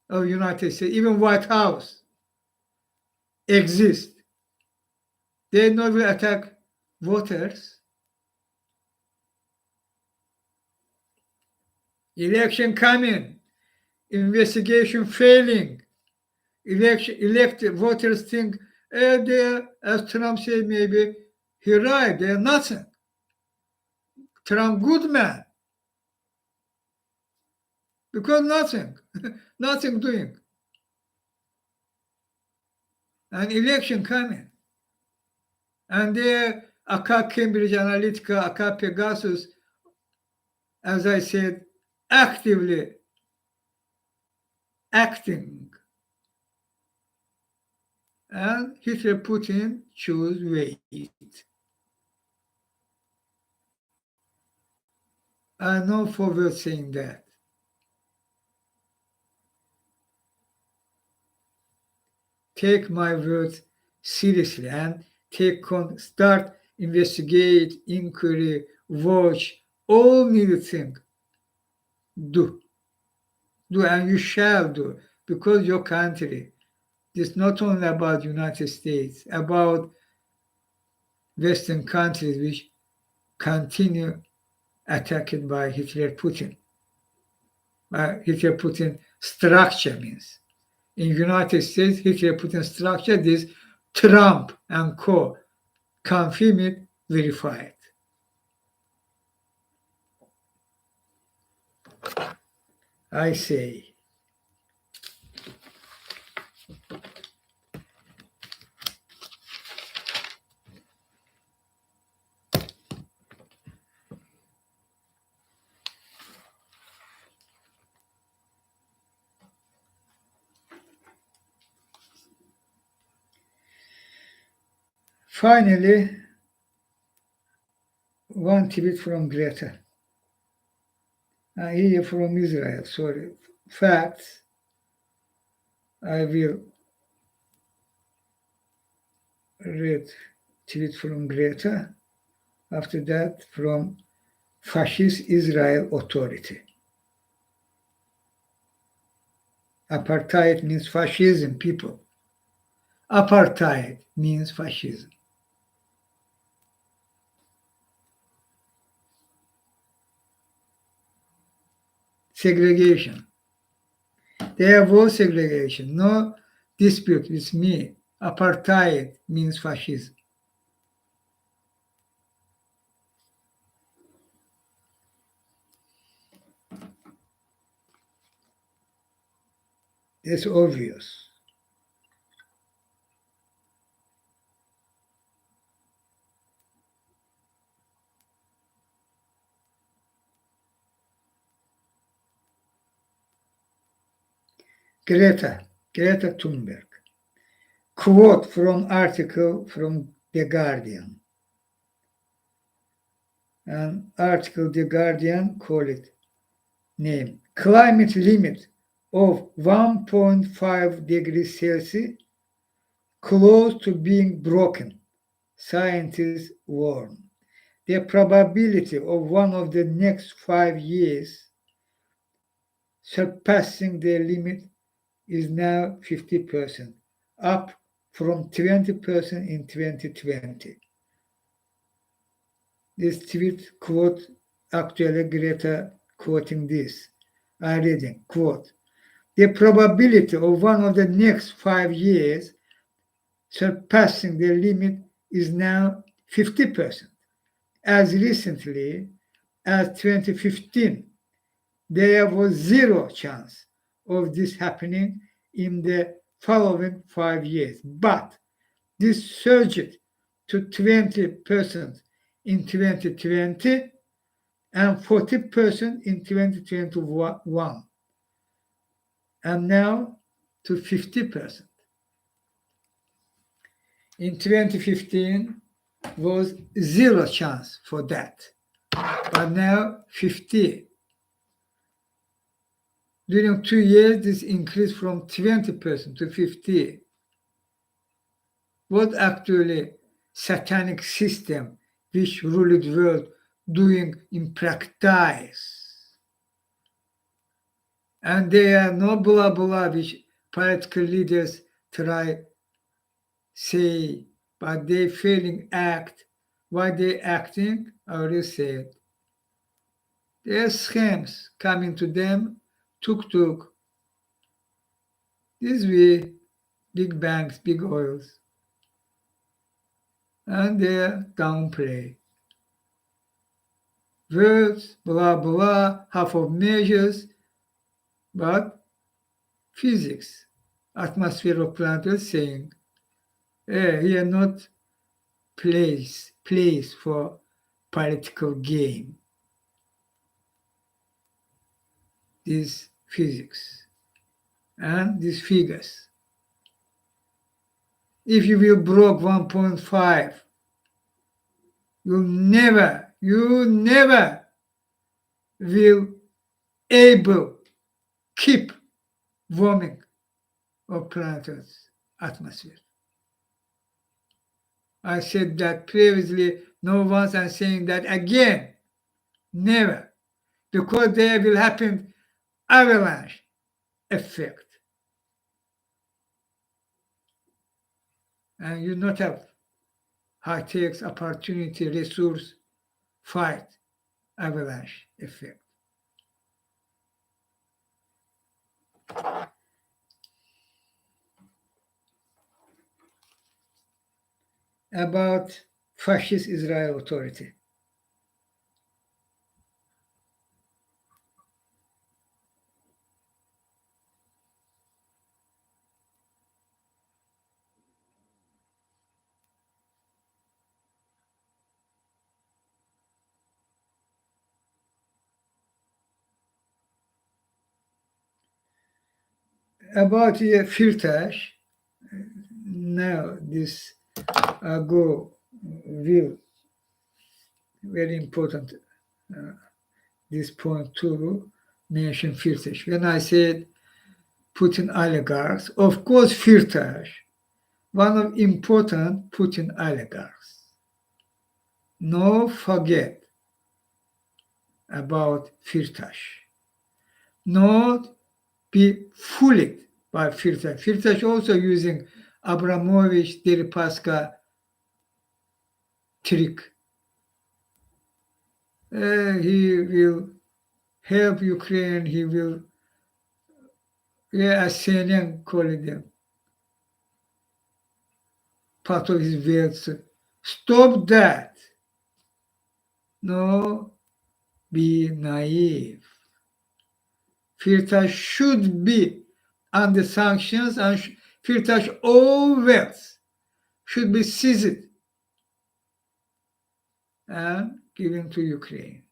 of United States, even White House exist. They not will attack voters. Election coming, investigation failing, elected voters think they, as Trump said, maybe he right, they're nothing. Trump good man. Because nothing, nothing doing. An election coming. And there, Aka Cambridge Analytica, Aka Pegasus, as I said, actively acting. And Hitler, Putin choose wait. I know forward saying that. Take my words seriously and start investigate, inquiry, watch, all needed thing. Do, and you shall do, because your country is not only about United States, about Western countries which continue attacked by Hitler Putin. Hitler Putin structure means. In United States, Hitler Putin structure, this Trump and co. confirm it, verify it. I say, finally, one tweet from Greta. Here from Israel, sorry. Facts. I will read tweet from Greta. After that, from Fascist Israel Authority. Apartheid means fascism, people. Apartheid means fascism. Segregation. There was segregation, no dispute with me. Apartheid means fascism. It's obvious. Greta Thunberg. Quote from article from The Guardian. An article The Guardian call it name. Climate limit of 1.5 degrees Celsius close to being broken. scientists warn. The probability of one of the next 5 years surpassing the limit is now 50%, up from 20% in 2020. This tweet quote, actually Greta quoting this. I reading, quote, the probability of one of the next 5 years surpassing the limit is now 50%. As recently as 2015, there was zero chance of this happening in the following 5 years. But this surged to 20% in 2020 and 40% in 2021, and now to 50%. In 2015 was zero chance for that, but now 50. During 2 years, this increased from 20% to 50. What actually satanic system which ruled the world doing in practice? And there are no blah blah which political leaders try say, but they failing act. Why they acting? I already said. There are schemes coming to them, tuk-tuk. This way, big banks, big oils, and they downplay. Words, blah blah, half of measures, but physics, atmosphere of planet saying, here not place for political game. This physics and these figures. If you will broke 1.5, you never will able keep warming of planet's atmosphere. I said that previously, no one's I'm saying that again. Never. Because there will happen avalanche effect. And you not have high-tech opportunity, resource, fight avalanche effect. About fascist Israel authority. About the filters, now this go will very important this point to mention filters. When I said Putin oligarchs, of course filters, one of important Putin oligarchs. No forget about filters. Not be fooled by filters. Filters also using Abramovich, Deripaska trick. He will help Ukraine. He will, as CNN calling them, part of his words. Stop that. No, be naive. Filters should be under sanctions, and filters always should be seized and given to Ukraine.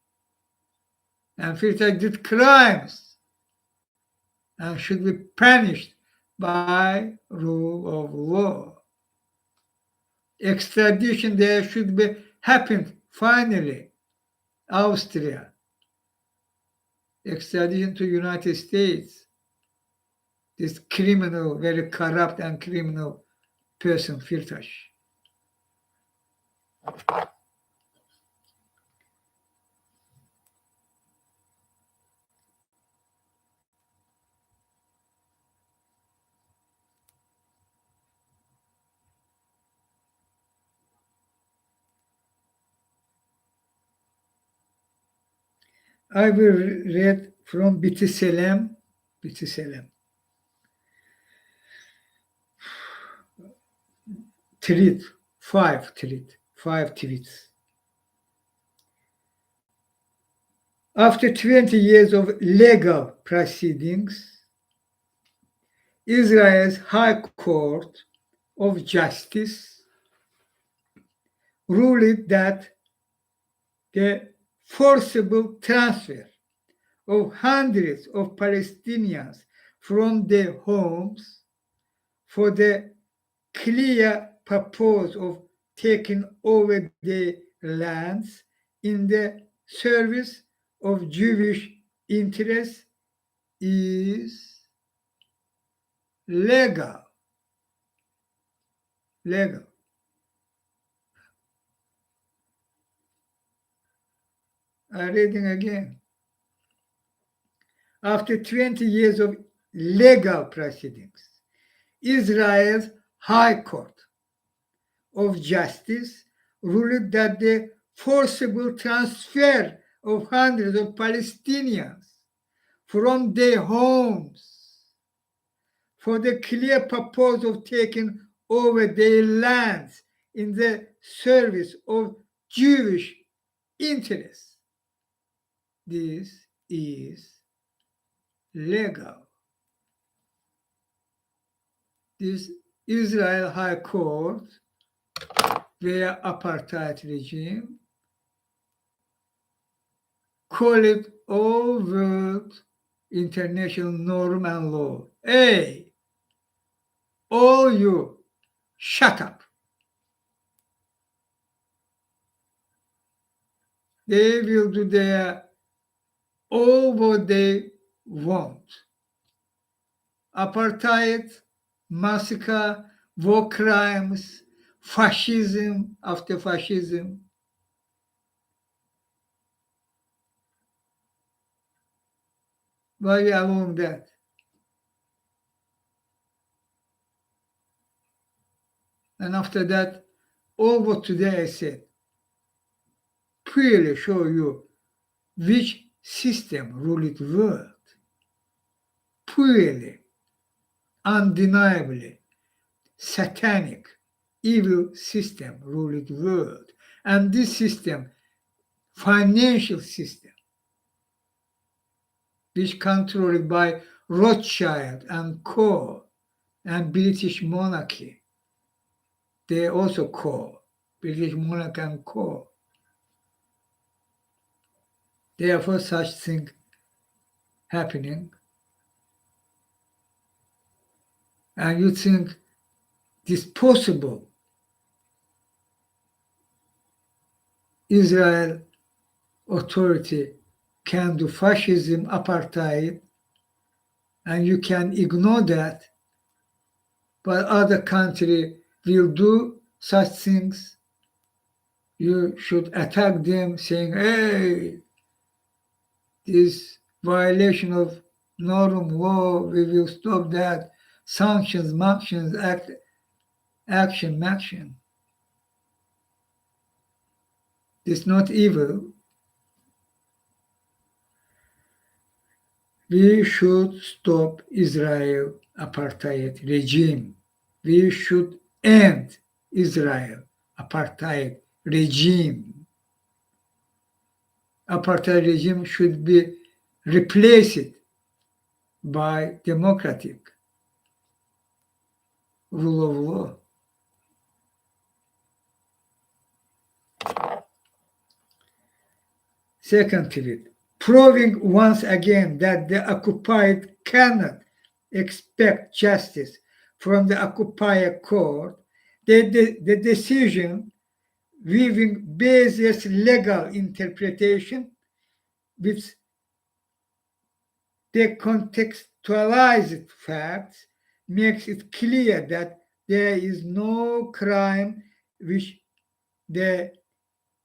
And filters did crimes and should be punished by rule of law. Extradition there should be happened finally. Austria. Extradition to United States. This criminal, very corrupt and criminal person, Firtash. I will read from Bitiselem. Bitiselem. Tweet, five tweets. After 20 years of legal proceedings, Israel's High Court of Justice ruled that the forcible transfer of hundreds of Palestinians from their homes for the clear purpose of taking over their lands in the service of Jewish interests is legal. Legal. I'm reading again. After 20 years of legal proceedings, Israel's High Court of Justice ruled that the forcible transfer of hundreds of Palestinians from their homes for the clear purpose of taking over their lands in the service of Jewish interests. This is legal. This Israel High Court, their apartheid regime, call it all world international norm and law. Hey, all you, shut up. They will do their all what they want. Apartheid, massacre, war crimes, fascism after fascism. Why we allowing that? And after that, all what today I said clearly show you which system ruled the world. Clearly, undeniably, satanic, evil system ruled the world. And this system, financial system, which controlled by Rothschild and Co. and British monarchy, they also Co. British monarchy and Co. Therefore, such thing happening. And you think this possible? Israel authority can do fascism, apartheid, and you can ignore that, but other country will do such things. You should attack them saying, hey, this violation of norm law, we will stop that. Sanctions, action. It's not evil. We should stop Israel apartheid regime. We should end Israel apartheid regime. Apartheid regime should be replaced by democratic rule of law. Second tweet, proving once again that the occupied cannot expect justice from the occupier court, the decision weaving baseless legal interpretation with decontextualized facts makes it clear that there is no crime which the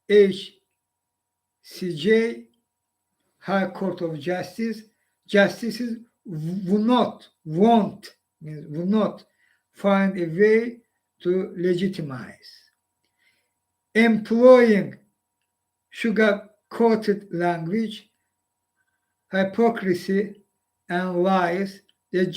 HCJ, High Court of Justice, justices will not find a way to legitimize. Employing sugar-coated language, hypocrisy, and lies, the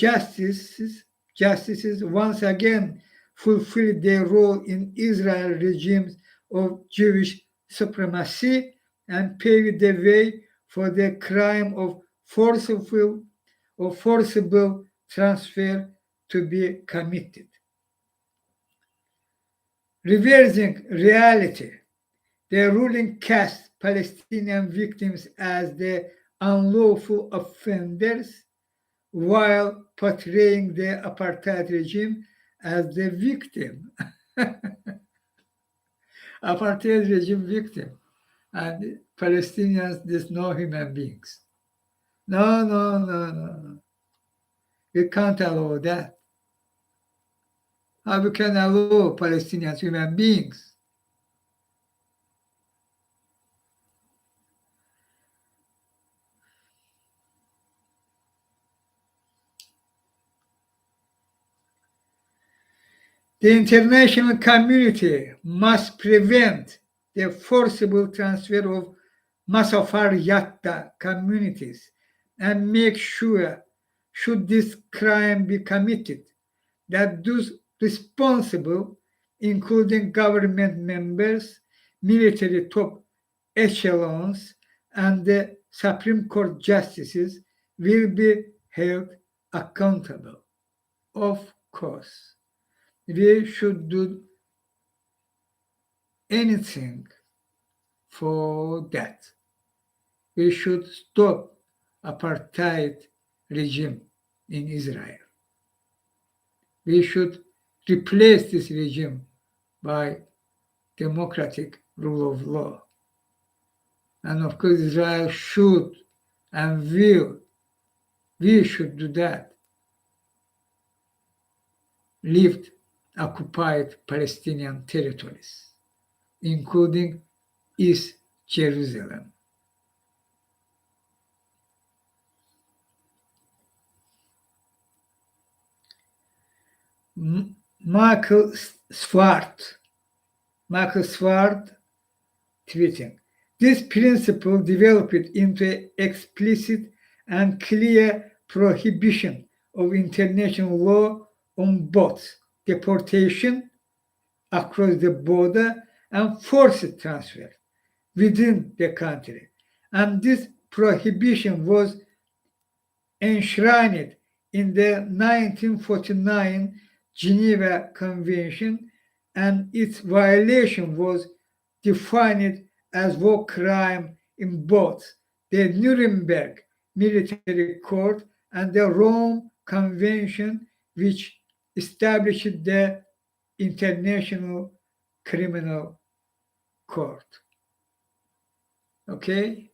justices once again fulfill their role in Israel regimes of Jewish supremacy and pave the way for the crime of forcible transfer to be committed. Reversing reality, the ruling cast Palestinian victims as the unlawful offenders while portraying the apartheid regime as the victim. Apartheid regime victim. And Palestinians, there's no human beings. No, no, no, no, no. We can't allow that. How we can allow Palestinians human beings? The international community must prevent the forcible transfer of Masafar Yatta communities and make sure, should this crime be committed, that those responsible, including government members, military top echelons, and the Supreme Court justices will be held accountable. Of course, we should do anything for that. We should stop apartheid regime in Israel. We should replace this regime by democratic rule of law. And of course, Israel should and will, we should do that. Lift occupied Palestinian territories, including East Jerusalem. Michael Swart tweeting, this principle developed into explicit and clear prohibition of international law on both deportation across the border and forced transfer within the country. And this prohibition was enshrined in the 1949 Geneva Convention, and its violation was defined as war crime in both the Nuremberg Military Court and the Rome Convention, which established the International Criminal Court. Okay?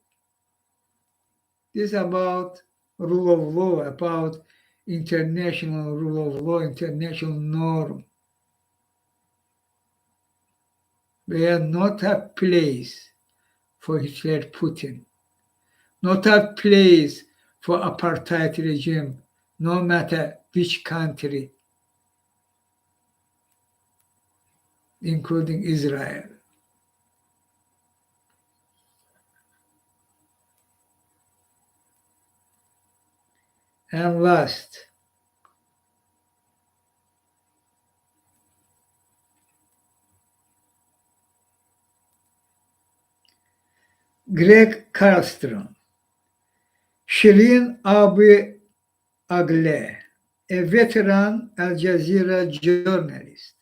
This is about rule of law, about international rule of law, international norm. We are not a place for Hitler Putin, not a place for apartheid regime, no matter which country, including Israel. And last, Greg Carlstrom, Shirin Abu Akleh, a veteran Al Jazeera journalist,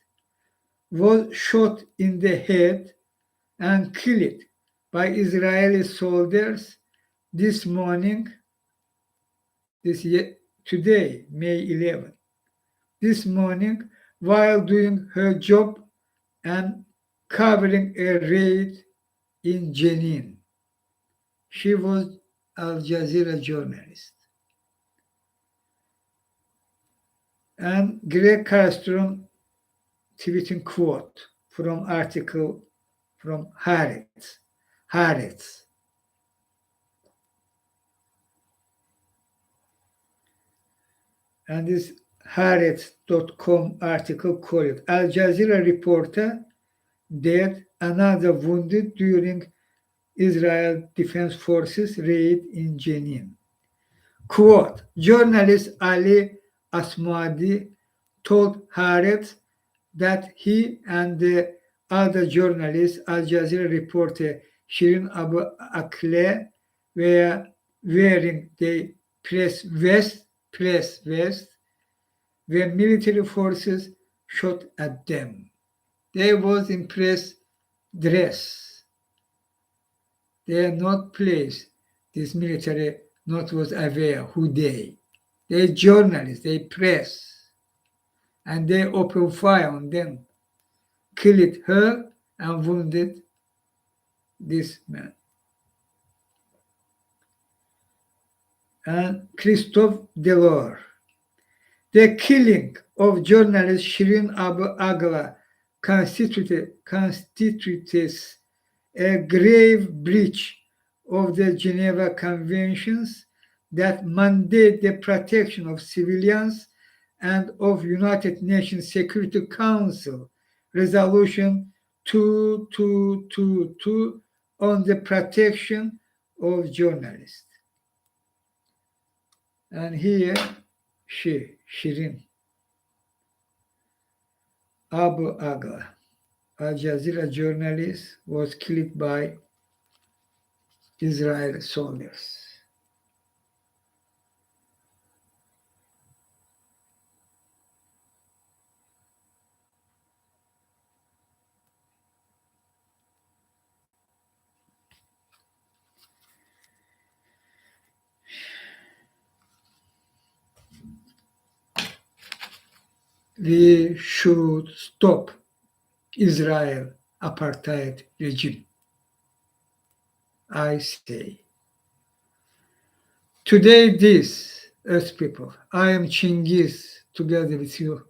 was shot in the head and killed by Israeli soldiers this morning, today, May 11, this morning, while doing her job and covering a raid in Jenin. She was Al Jazeera journalist. And Greg Carlstrom tweeting quote from article from Haaretz. Haaretz. And this Haaretz.com article called Al Jazeera reporter dead, another wounded during Israel Defense Forces raid in Jenin. Quote, journalist Ali Asmadi told Haaretz that he and the other journalist, Al Jazeera reporter Shirin Abu Akleh, were wearing the press vest when military forces shot at them. They was in press dress. They are not placed. This military not was aware who they. They journalists, they press, and they open fire on them, killed her and wounded this man. And Christophe Delors. The killing of journalist Shirin Abu Akleh constitutes a grave breach of the Geneva Conventions that mandate the protection of civilians and of United Nations Security Council Resolution 2222 on the protection of journalists. And here, Shirin Abu Akleh, Al Jazeera journalist, was killed by Israeli soldiers. We should stop Israel apartheid regime. I say. Today this, Earth people, I am Chinghiz together with you.